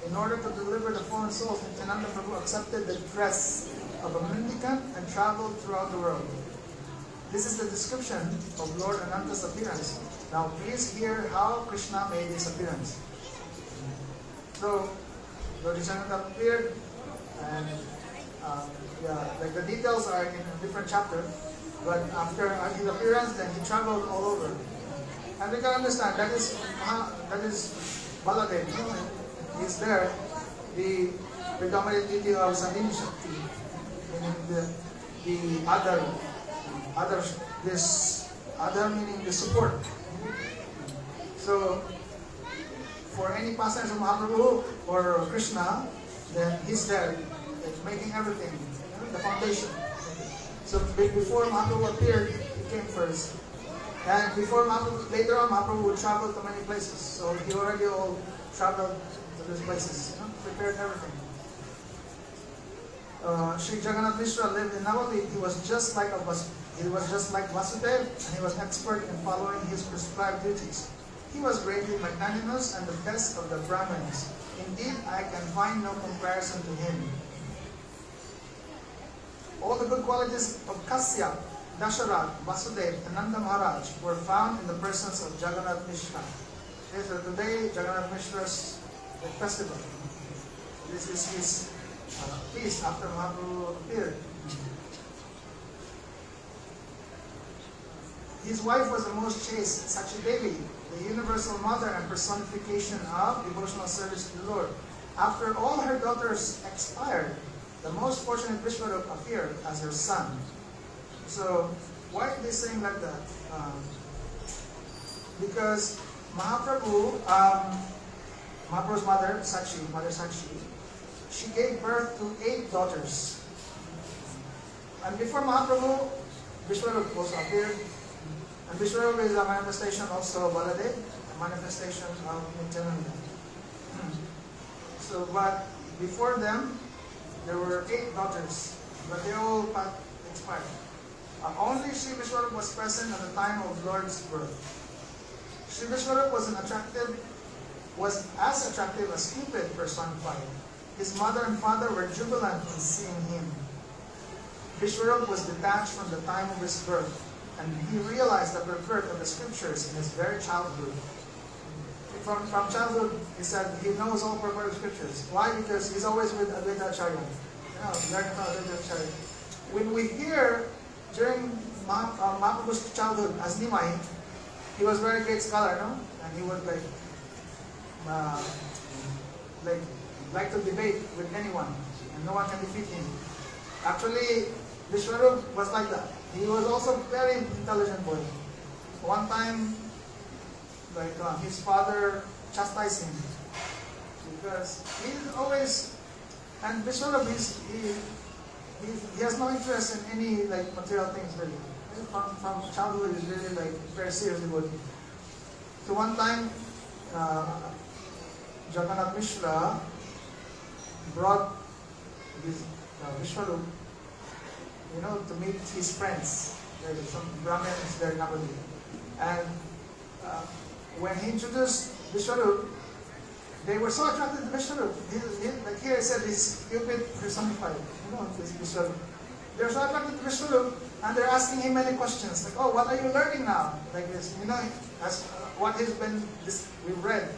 In order to deliver the fallen souls, Nityananda Prabhu accepted the dress of a mendicant and traveled throughout the world. This is the description of Lord Ananta's appearance. Now please hear how Krishna made his appearance. So, Lord Nityananda appeared, and like the details are in a different chapter, but after his appearance, then he traveled all over. And we can understand that is Baladev. He's there, the predominant deity of Sandhini Shakti, the other meaning the support. So for any pastimes of Mahaprabhu or Krishna, then he's there, making everything, the foundation. So before Mahaprabhu appeared, he came first. And before Mahaprabhu, later on, Mahaprabhu would travel to many places. So he already all traveled to these places, prepared everything. Sri Jagannath Mishra lived in Navadvip. He was just like Vasudeva, and he was expert in following his prescribed duties. He was greatly magnanimous and the best of the Brahmins. Indeed, I can find no comparison to him. All the good qualities of Kasya, Dasharat, Vasudeva, and Nanda Maharaj were found in the persons of Jagannath Mishra. Okay, so today, Jagannath Mishra's festival. This is his feast after Mahaprabhu appeared. His wife was the most chaste, Sachi Devi, the universal mother and personification of devotional service to the Lord. After all her daughters expired, the most fortunate Vishwarup appeared as her son. So, why are they saying like that? Because Mahaprabhu's mother Sachi, she gave birth to 8 daughters. And before Mahaprabhu, Vishwarup also appeared. And Vishwarup is a manifestation also of Baladev, a manifestation of Nityananda. So, but before them, there were 8 daughters, but they all expired. Only Sri Vishwarup was present at the time of Lord's birth. Sri Vishwarup was as attractive as Cupid personified. His mother and father were jubilant in seeing him. Vishwarup was detached from the time of his birth, and he realized the purport of the scriptures in his very childhood. From childhood, he said he knows all purport of scriptures. Why? Because he's always with Advaita Acharya. Learning from Advaita Acharya. when we hear during Mahaprabhu's childhood as Nimai, he was a very great scholar, no? And he would like to debate with anyone, and no one can defeat him. Actually, Vishwarup was like that. He was also a very intelligent boy. One time, his father chastised him because he's always, and Vishwarup he has no interest in any material things really. From childhood, he's really very seriously working. So one time, Jagannath Mishra brought this Vishwarup, to meet his friends. There were some Brahmins there in Navadvip. And when he introduced Vishwarup, they were so attracted to Vishwarup. Like here it said, he's Cupid personified. This Vishwarup. They're so attracted to Vishwarup, and they're asking him many questions. Like, oh, what are you learning now? Like this, as what has been, we've read.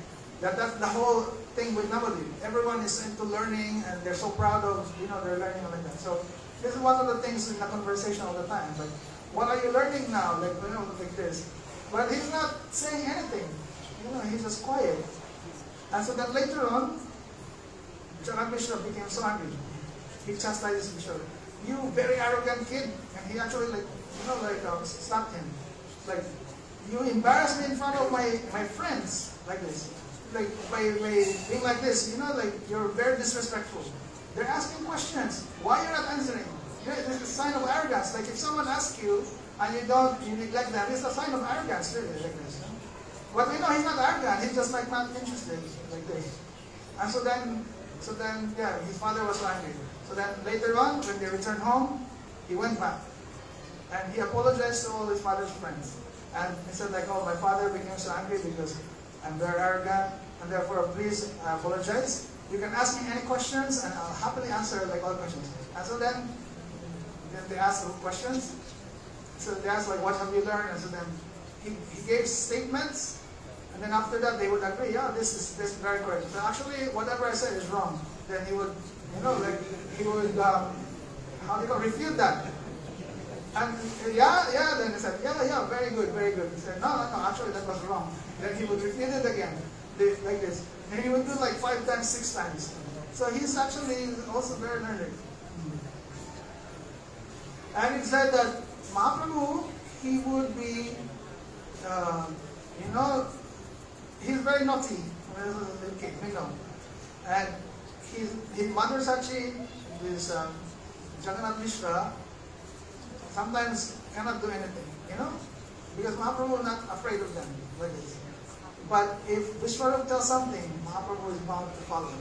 That's the whole thing with Navadvip. Everyone is into learning, and they're so proud of, they're learning like that. So this is one of the things in the conversation all the time. Like, what are you learning now? Like this. But he's not saying anything. He's just quiet. And so then later on, Jagannath Mishra became so angry. He chastised Vishwarup. You very arrogant kid. And he actually slapped him. Like, you embarrass me in front of my friends like this. Like by being like this, you're very disrespectful. They're asking questions. Why you're not answering? This is a sign of arrogance. Like if someone asks you and you neglect them, it's a sign of arrogance, really, like this. But he's not arrogant. He's just not interested, like this. And so then, his father was so angry. So then later on, when they returned home, he went back and he apologized to all his father's friends. And he said oh, my father became so angry because I'm very arrogant, and therefore please apologize. You can ask me any questions, and I'll happily answer all questions. And so then they asked questions. So they asked what have you learned? And so then he gave statements, and then after that they would agree, yeah, this is very correct. So actually, whatever I said is wrong. Then he would, refute that. And then he said, yeah, very good, very good. He said, no, actually that was wrong. Then he would repeat it again, like this. And he would do 5 times, 6 times. So he's actually also very learned. And it said that Mahaprabhu, he would be, he's very naughty. And his mother Sachi, this Jagannath Mishra, sometimes cannot do anything, because Mahaprabhu is not afraid of them, like this. But if Vishwarup tells something, Mahaprabhu is bound to follow him.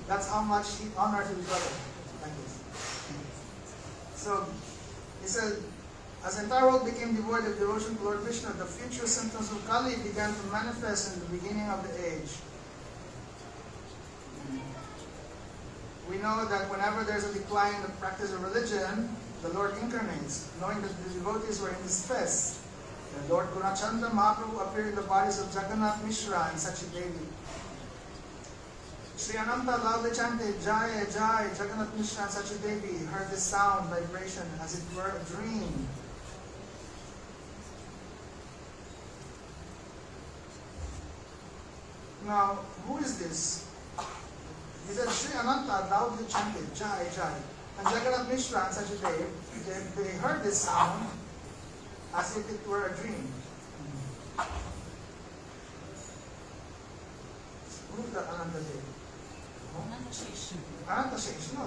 That's how much he honors his brother, like this. So, he said, as the entire world became devoid of devotion to Lord Krishna, the future symptoms of Kali began to manifest in the beginning of the age. We know that whenever there's a decline in the practice of religion, the Lord incarnates, knowing that the devotees were in distress. The Lord Gunachandra Mahaprabhu appeared in the bodies of Jagannath Mishra and Sachi Devi. Sri Ananta loudly chanted, Jai, Jai, Jagannath Mishra and Sachi Devi heard this sound, vibration, as it were a dream. Now, who is this? He said, Sri Ananta loudly chanted, Jai, Jai. And Jagannath Mishra and Sachi Devi, they heard this sound as if it were a dream. Who's the Ananta Devi? Ananta Shesh, no.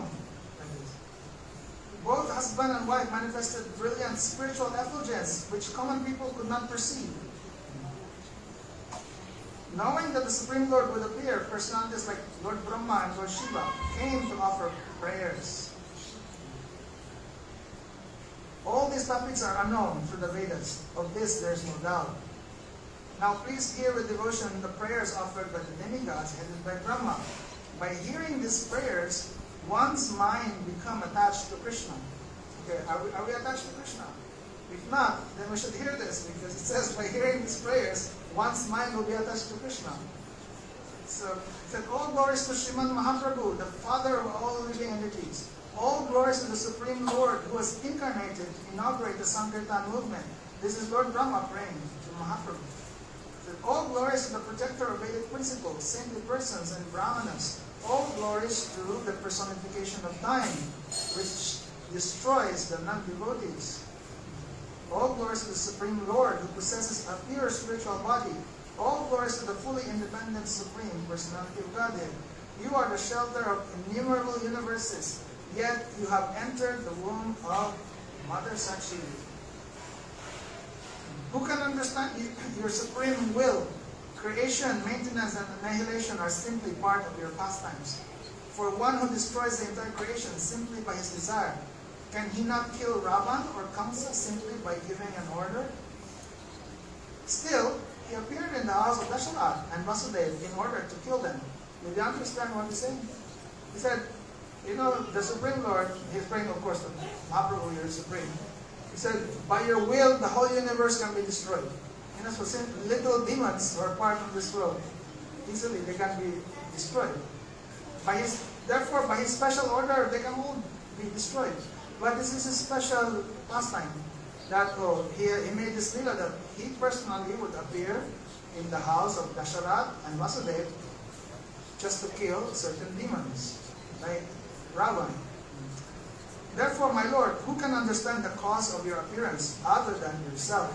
Both husband and wife manifested brilliant spiritual effulgence which common people could not perceive. Knowing that the Supreme Lord would appear, personalities like Lord Brahma and Lord Shiva came to offer prayers. All these topics are unknown through the Vedas. Of this there is no doubt. Now please hear with devotion the prayers offered by the demigods headed by Brahma. By hearing these prayers, one's mind become attached to Krishna. Okay, are we attached to Krishna? If not, then we should hear this, because it says by hearing these prayers, one's mind will be attached to Krishna. So, it said, all glories to Sriman Mahaprabhu, the Father of all living entities. All glories to the Supreme Lord who was incarnated to inaugurate the Sankirtan movement. This is Lord Brahma praying to Mahaprabhu. It said, all glories to the protector of Vedic principles, saintly persons and brahmanas. All glories to the personification of time, which destroys the non-devotees. All glories to the Supreme Lord who possesses a pure spiritual body. All glories to the fully independent Supreme Personality of Godhead. You are the shelter of innumerable universes, yet you have entered the womb of Mother Sakshi. Who can understand your supreme will? Creation, maintenance, and annihilation are simply part of your pastimes. For one who destroys the entire creation simply by his desire, can he not kill Ravan or Kamsa simply by giving an order? Still, he appeared in the house of Dasharat and Vasudev in order to kill them. Did you understand what he's saying? He said, you know, the Supreme Lord, he's praying, of course, to Mahaprabhu, you're supreme. He said, by your will, the whole universe can be destroyed. You know, so little demons who are part of this world, easily they can be destroyed. Therefore, by his special order, they can all be destroyed. But this is a special pastime. That he made this lila that he personally would appear in the house of Dasharat and Vasudev just to kill certain demons, like Ravan. Therefore, my Lord, who can understand the cause of your appearance other than yourself?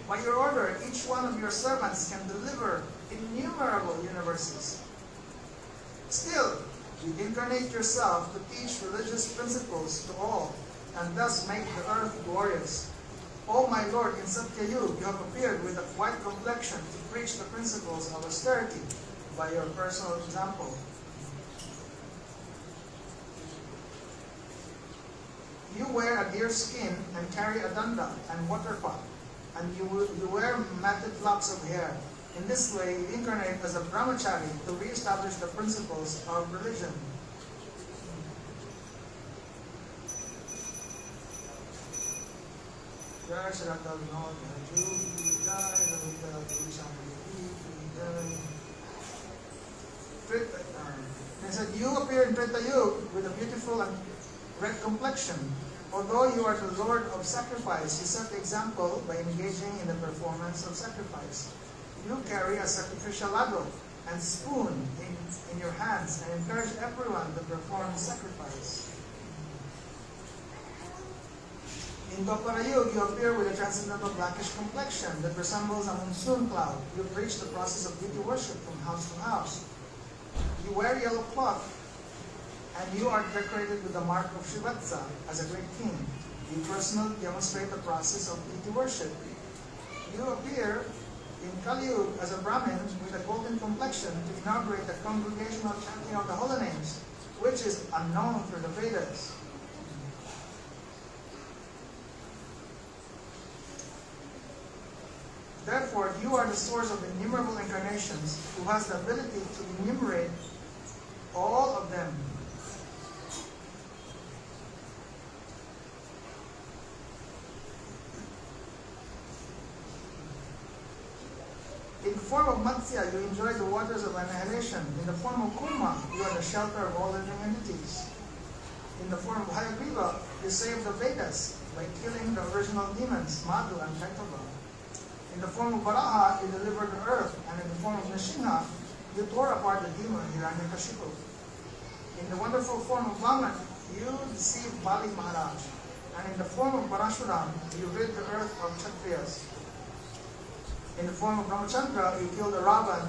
By your order, each one of your servants can deliver innumerable universes. Still, you incarnate yourself to teach religious principles to all, and thus make the earth glorious. O my Lord, in Satyayug, you have appeared with a white complexion to preach the principles of austerity by your personal example. You wear a deer skin and carry a danda and water pot, and you wear matted locks of hair. In this way, you incarnate as a brahmachari to re-establish the principles of religion. He said, you appear in Tretayug with a beautiful and red complexion. Although you are the Lord of sacrifice, you set the example by engaging in the performance of sacrifice. You carry a sacrificial ladle and spoon in your hands and encourage everyone to perform sacrifice. In Dwaparayug, you appear with a transcendental blackish complexion that resembles a monsoon cloud. You preach the process of beauty worship from house to house. You wear yellow cloth, and you are decorated with the mark of Shivatsa as a great king. You personally demonstrate the process of beauty worship. You appear in Kaliyug as a Brahmin with a golden complexion to inaugurate the congregational chanting of the holy names, which is unknown for the Vedas. Therefore, you are the source of innumerable incarnations who has the ability to enumerate all of them. In the form of Matsya, you enjoy the waters of annihilation. In the form of Kurma, you are the shelter of all living entities. In the form of Hayagriva, you save the Vedas by killing the original demons, Madhu and Chaitanya. In the form of Varaha, you deliver the earth, and in the form of Nrsimha, you tore apart the demon Hiranyakashipu. In the wonderful form of Vaman, you deceive Bali Maharaj, and in the form of Parashuram, you rid the earth of Kshatriyas. In the form of Ramachandra, you kill the Ravan,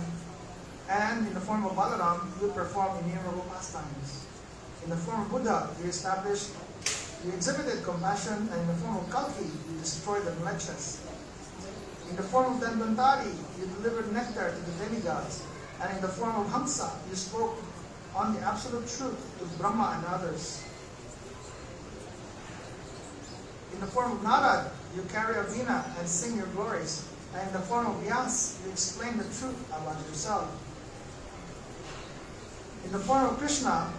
and in the form of Balaram, you perform innumerable pastimes. In the form of Buddha, you exhibited compassion, and in the form of Kalki, you destroyed the Mlechas. In the form of Dhanvantari, you delivered nectar to the demigods, and in the form of Hamsa, you spoke on the absolute truth to Brahma and others. In the form of Narad, you carry a veena and sing your glories, and in the form of Vyas, you explain the truth about yourself. In the form of Krishna,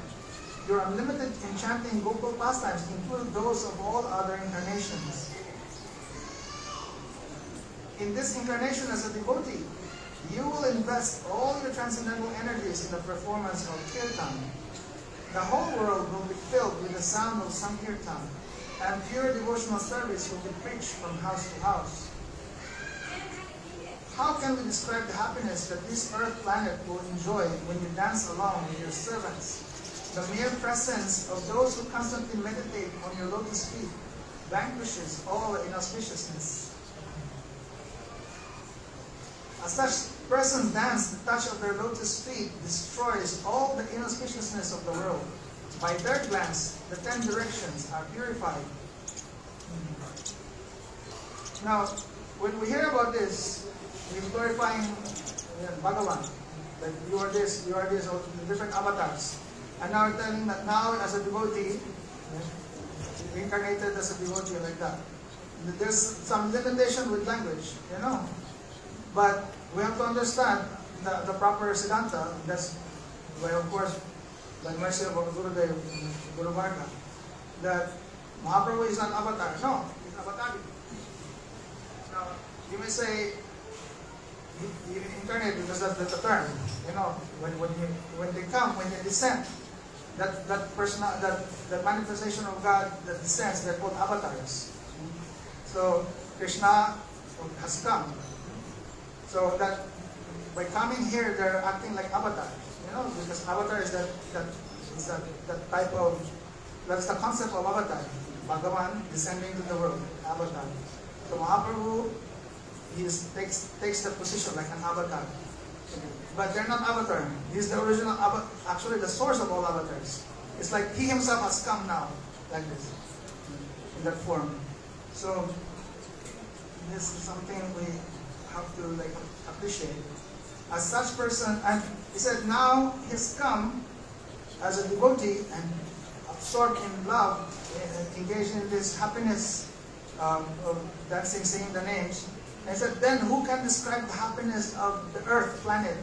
your unlimited enchanting Gopal pastimes include those of all other incarnations. In this incarnation as a devotee, You will invest all your transcendental energies in the performance of kirtan. The whole world will be filled with the sound of Sankirtan, and pure devotional service will be preached from house to house. How can we describe the happiness that this earth planet will enjoy when you dance along with your servants? The mere presence of those who constantly meditate on your lotus feet vanquishes all inauspiciousness. As such persons dance, the touch of their lotus feet destroys all the inauspiciousness of the world. By their glance, the 10 directions are purified. Now, when we hear about this, we're glorifying Bhagavan. That you are this, all the different avatars. And now we're telling that now as a devotee, reincarnated as a devotee like that. There's some limitation with language, But we have to understand the proper Siddhanta. That's by, of course, by mercy of our Gurudev, Guru Varga, that Mahaprabhu is not avatar. No, he's avatari. Now, you may say, he incarnated because that's the term. When they come, when they descend, that manifestation of God that descends, they're called avatars. So Krishna has come. So that by coming here, they're acting like avatars. Because avatar is that type of, that's the concept of avatar. Bhagavan descending to the world, avatar. So Mahaprabhu, he takes the position like an avatar. But they're not avatar. He's the original avatar, actually the source of all avatars. It's like he himself has come now, like this, in that form. So this is something we have to appreciate. As such person, and he said now he's come as a devotee and absorbed in love, engaged in this happiness of dancing, singing the names. And he said, then who can describe the happiness of the earth planet?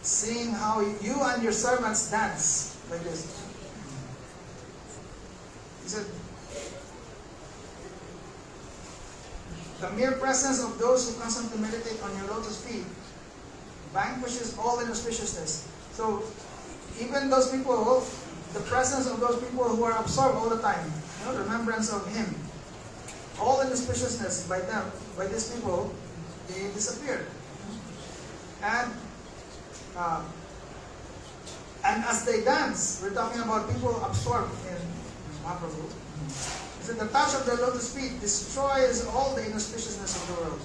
Seeing how you and your servants dance like this. He said, the mere presence of those who constantly meditate on your lotus feet vanquishes all inauspiciousness. So, even those people, the presence of those people who are absorbed all the time, remembrance of Him, all inauspiciousness by them, by these people, they disappear. And as they dance, we're talking about people absorbed in Mahaprabhu. So the touch of their lotus feet destroys all the inauspiciousness of the world.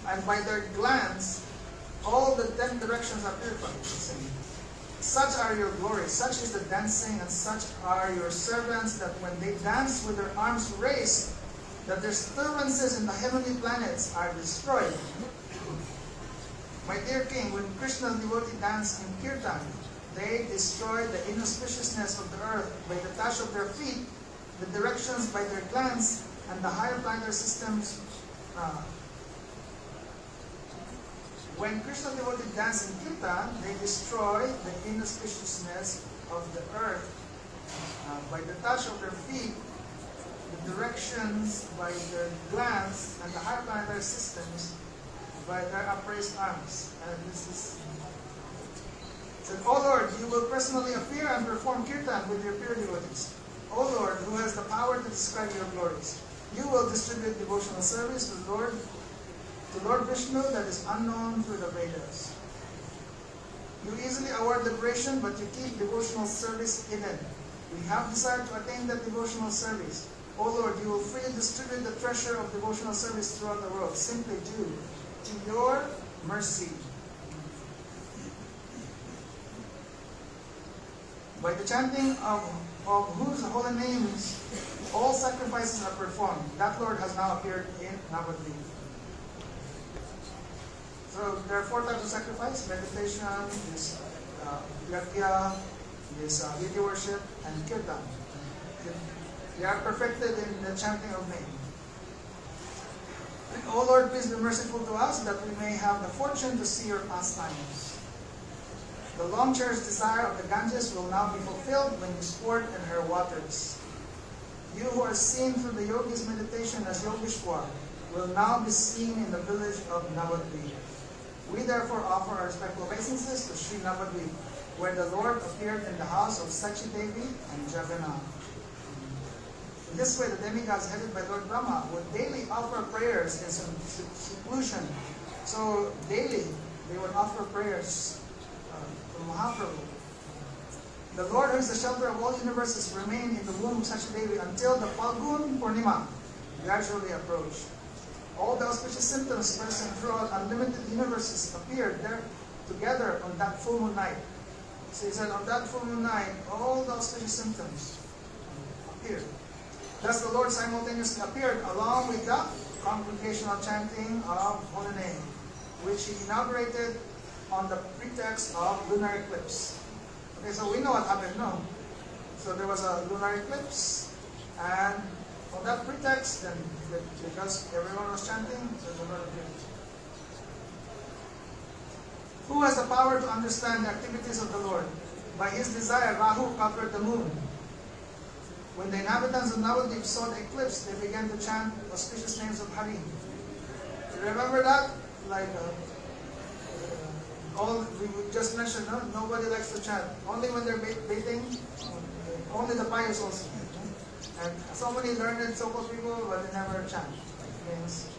And by their glance, all the 10 directions are purified. Such are your glories, such is the dancing, and such are your servants, that when they dance with their arms raised, that their disturbances in the heavenly planets are destroyed. My dear king, when Krishna's devotee dance in kirtan, they destroy the inauspiciousness of the earth by the touch of their feet, the directions by their glance, and the higher planetary systems. When Krishna's devotee dance in kirtan, they destroy the inauspiciousness of the earth by the touch of their feet, the directions by their glance, and the higher planetary systems by their upraised arms. And this is said, O Lord, you will personally appear and perform kirtan with your pure devotees. O Lord, who has the power to describe your glories, you will distribute devotional service to Lord Vishnu that is unknown through the Vedas. You easily award liberation, but you keep devotional service hidden. We have desired to attain that devotional service. O Lord, you will freely distribute the treasure of devotional service throughout the world, simply due to your mercy. By the chanting of whose holy names all sacrifices are performed, that Lord has now appeared in Navadvip. So there are 4 types of sacrifice: meditation, this yajna, this deity worship, and kirtan. They are perfected in the chanting of name. And, O Lord, please be merciful to us, that we may have the fortune to see your pastimes. The long-cherished desire of the Ganges will now be fulfilled when you sport in her waters. You who are seen through the yogi's meditation as Yogeshwar will now be seen in the village of Navadvip. We therefore offer our respectful obeisances to Sri Navadvip, where the Lord appeared in the house of Sachi Devi and Jagannath. In this way, the demigods headed by Lord Brahma would daily offer prayers in seclusion. So daily, they would offer prayers to Mahaprabhu. The Lord, who is the shelter of all universes, remained in the womb of Sachi Devi until the Falgun Purnima gradually approached. All the auspicious symptoms present throughout unlimited universes appeared there together on that full moon night. So he said, on that full moon night, all the auspicious symptoms appeared. Thus the Lord simultaneously appeared along with the congregational chanting of Holy Name, which he inaugurated on the pretext of lunar eclipse. Okay, so we know what happened, no? So there was a lunar eclipse, and on that pretext, then because everyone was chanting, so the Lord appeared. Who has the power to understand the activities of the Lord? By his desire, Rahu covered the moon. When the inhabitants of Navadvip saw the eclipse, they began to chant auspicious names of Hari. You remember that? Like all we just mentioned, no? Nobody likes to chant. Only when they're bathing, only the pious also. And so many learned so-called people, but they never chant. It means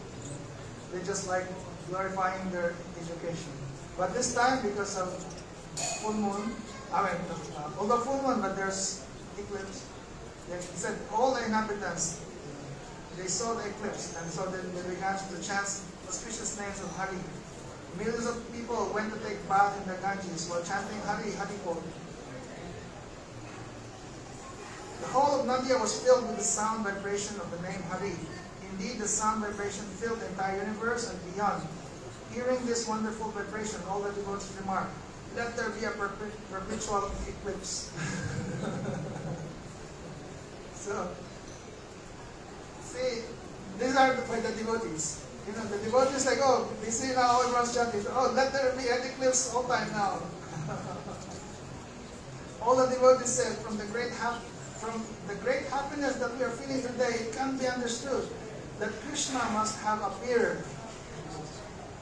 they just like glorifying their education. But this time, because of full moon, although full moon, but there's eclipse. He said all the inhabitants, they saw the eclipse, and so they began to chant auspicious names of Hari. Millions of people went to take bath in the Ganges while chanting Hari, Hari Bol. The whole of Nadia was filled with the sound vibration of the name Hari. Indeed, the sound vibration filled the entire universe and beyond. Hearing this wonderful vibration, all the devotees remarked, let there be a perpetual eclipse. So, see, these are by the devotees. You know, the devotees like, oh, they see now everyone's chanting, oh, let there be an eclipse all time now. All the devotees said, from the great happiness that we are feeling today, it can be understood that Krishna must have appeared.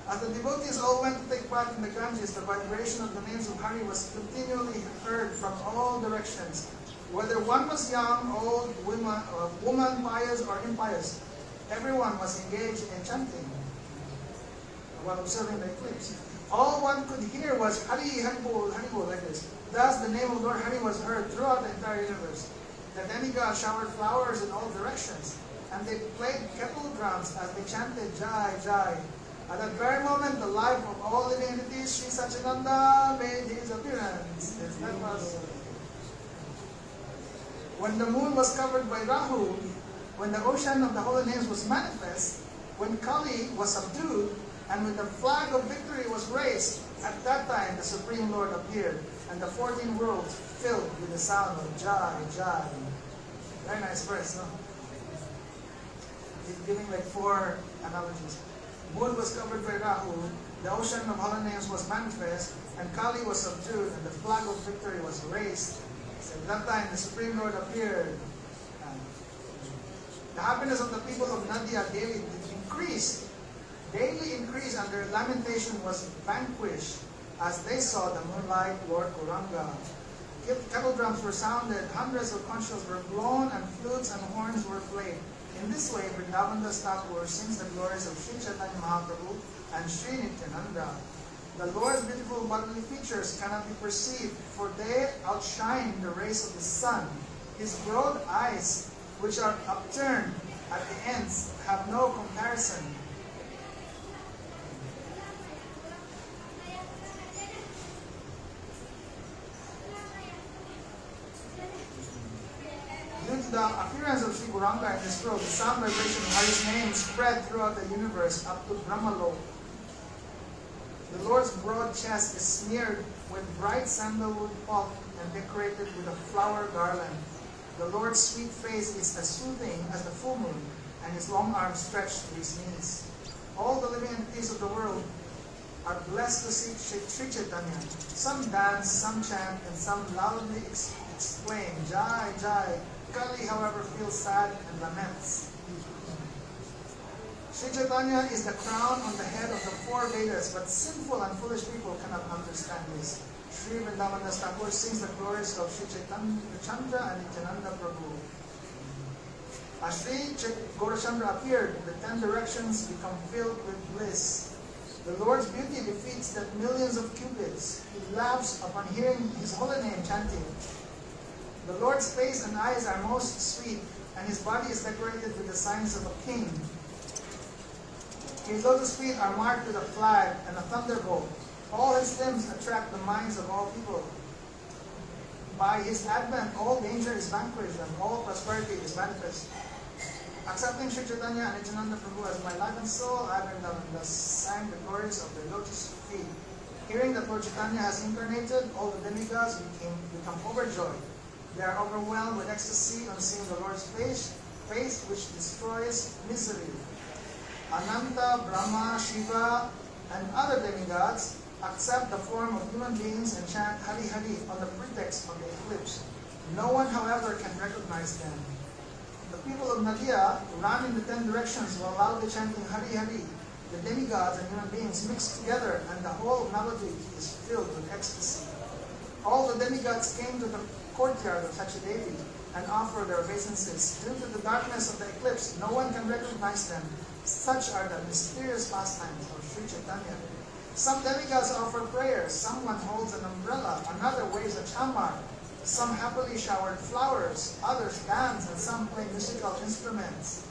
As the devotees all went to take part in the Ganges, the vibration of the names of Hari was continually heard from all directions. Whether one was young, old, woman, pious, or impious, everyone was engaged in chanting while observing the eclipse. All one could hear was Hari, Hari Bol, like this. Thus, the name of Lord Hari was heard throughout the entire universe. The demigods showered flowers in all directions, and they played kettle drums as they chanted Jai, Jai. At that very moment, the life of all living entities, Sri Satchidananda, made his appearance. That was when the moon was covered by Rahu, when the ocean of the holy names was manifest, when Kali was subdued, and when the flag of victory was raised, at that time the Supreme Lord appeared, and the 14 worlds filled with the sound of Jai, Jai. Very nice verse, no? He's giving like 4 analogies. Moon was covered by Rahu, the ocean of holy names was manifest, and Kali was subdued, and the flag of victory was raised. So at that time the Supreme Lord appeared. The happiness of the people of Nadia daily increased, and their lamentation was vanquished as they saw the moonlight Lord Gauranga. Kettle drums were sounded, hundreds of conch shells were blown, and flutes and horns were played. In this way, Vrindavan Das Thakur sings the glories of Sri Chaitanya Mahaprabhu and Sri Nityananda. The Lord's beautiful bodily features cannot be perceived, for they outshine the rays of the sun. His broad eyes, which are upturned at the ends, have no comparison. Due to the appearance of Sri Gauranga in this world, the sound vibration of Hari's name spread throughout the universe up to Brahmalok. The Lord's broad chest is smeared with bright sandalwood pulp and decorated with a flower garland. The Lord's sweet face is as soothing as the full moon, and his long arms stretched to his knees. All the living entities of the world are blessed to see Sri Chaitanya. Some dance, some chant, and some loudly exclaim, Jai, Jai. Kali, however, feels sad and laments. Sri Chaitanya is the crown on the head of the 4 Vedas, but sinful and foolish people cannot understand this. Sri Vrindavan Das Thakur sings the glories of Sri Chaitanya Chandra and Nityananda Prabhu. As Sri Gaurachandra appeared, the 10 directions become filled with bliss. The Lord's beauty defeats the millions of cupids. He laughs upon hearing His holy name chanting. The Lord's face and eyes are most sweet, and His body is decorated with the signs of a king. His lotus feet are marked with a flag and a thunderbolt. All His limbs attract the minds of all people. By His advent, all danger is vanquished and all prosperity is manifest. Accepting Sri Chaitanya and Nityananda Prabhu as my life and soul, I thus sang the glories of their lotus feet. Hearing that Lord Chaitanya has incarnated, all the demigods become overjoyed. They are overwhelmed with ecstasy on seeing the Lord's face which destroys misery. Ananta, Brahma, Shiva, and other demigods accept the form of human beings and chant Hari Hari on the pretext of the eclipse. No one, however, can recognize them. The people of Nadia run in the 10 directions while loudly chanting Hari Hari. The demigods and human beings mix together, and the whole melody is filled with ecstasy. All the demigods came to the courtyard of Sachidevi and offered their obeisances. Due to the darkness of the eclipse, no one can recognize them. Such are the mysterious pastimes of Sri Chaitanya. Some demigods offer prayers, someone holds an umbrella, another waves a chamar, some happily showered flowers, others dance, and some play musical instruments.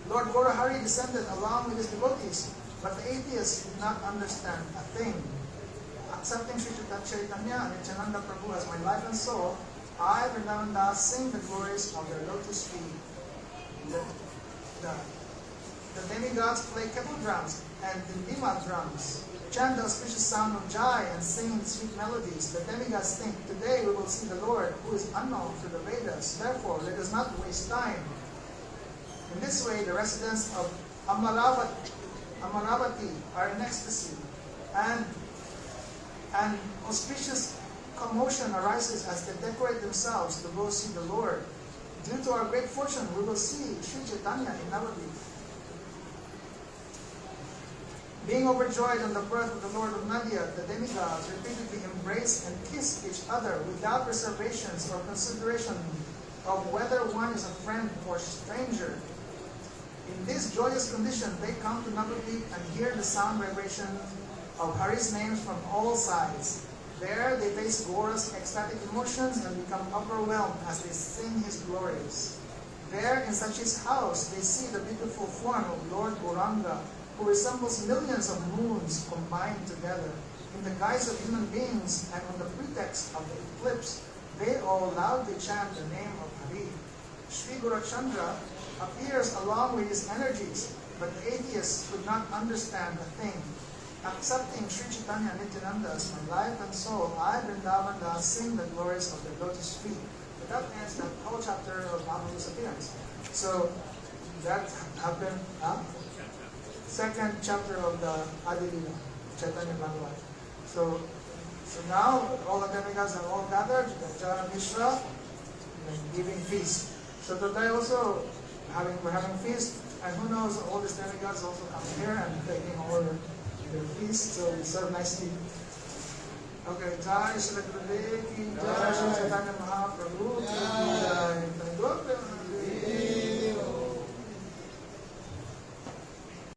Lord Gaurahari descended along with his devotees, but the atheists did not understand a thing. Accepting Sri Chaitanya and Nityananda Prabhu as my life and soul, I, Vrindavan Das, sing the glories of their lotus feet. The demigods play kettle drums and dindima drums, chant the auspicious sound of Jai, and sing sweet melodies. The demigods think, today we will see the Lord, who is unknown to the Vedas. Therefore, let us not waste time. In this way, the residents of Amaravati are in ecstasy, and an auspicious commotion arises as they decorate themselves to go see the Lord. Due to our great fortune, we will see Sri Chaitanya in Navadvip. Being overjoyed on the birth of the Lord of Nadia, the demigods repeatedly embrace and kiss each other without reservations or consideration of whether one is a friend or stranger. In this joyous condition, they come to Navadvip and hear the sound vibration of Hari's names from all sides. There they face Gaura's ecstatic emotions and become overwhelmed as they sing his glories. There in Sachi's house, they see the beautiful form of Lord Gauranga, who resembles millions of moons combined together. In the guise of human beings and on the pretext of the eclipse, they all loudly chant the name of Hari. Sri Gaurachandra appears along with his energies, but the atheists could not understand a thing. Accepting Sri Chaitanya and Nityananda as my life and soul, I, Vrindavan Das, sing the glories of their lotus feet. But that ends the whole chapter of Mahaprabhu's appearance. So that happened. Second chapter of the Adi Lila, Chaitanya Bhagavat. So now all the demigods are all gathered, the Jara Mishra, giving feast. So today also we're having feast, and who knows, all these demigods also coming here and taking all their feast, so we serve nicely. Okay, Jai Shri Gurudev ki Jai, Shri Chaitanya Mahaprabhu ki Jai.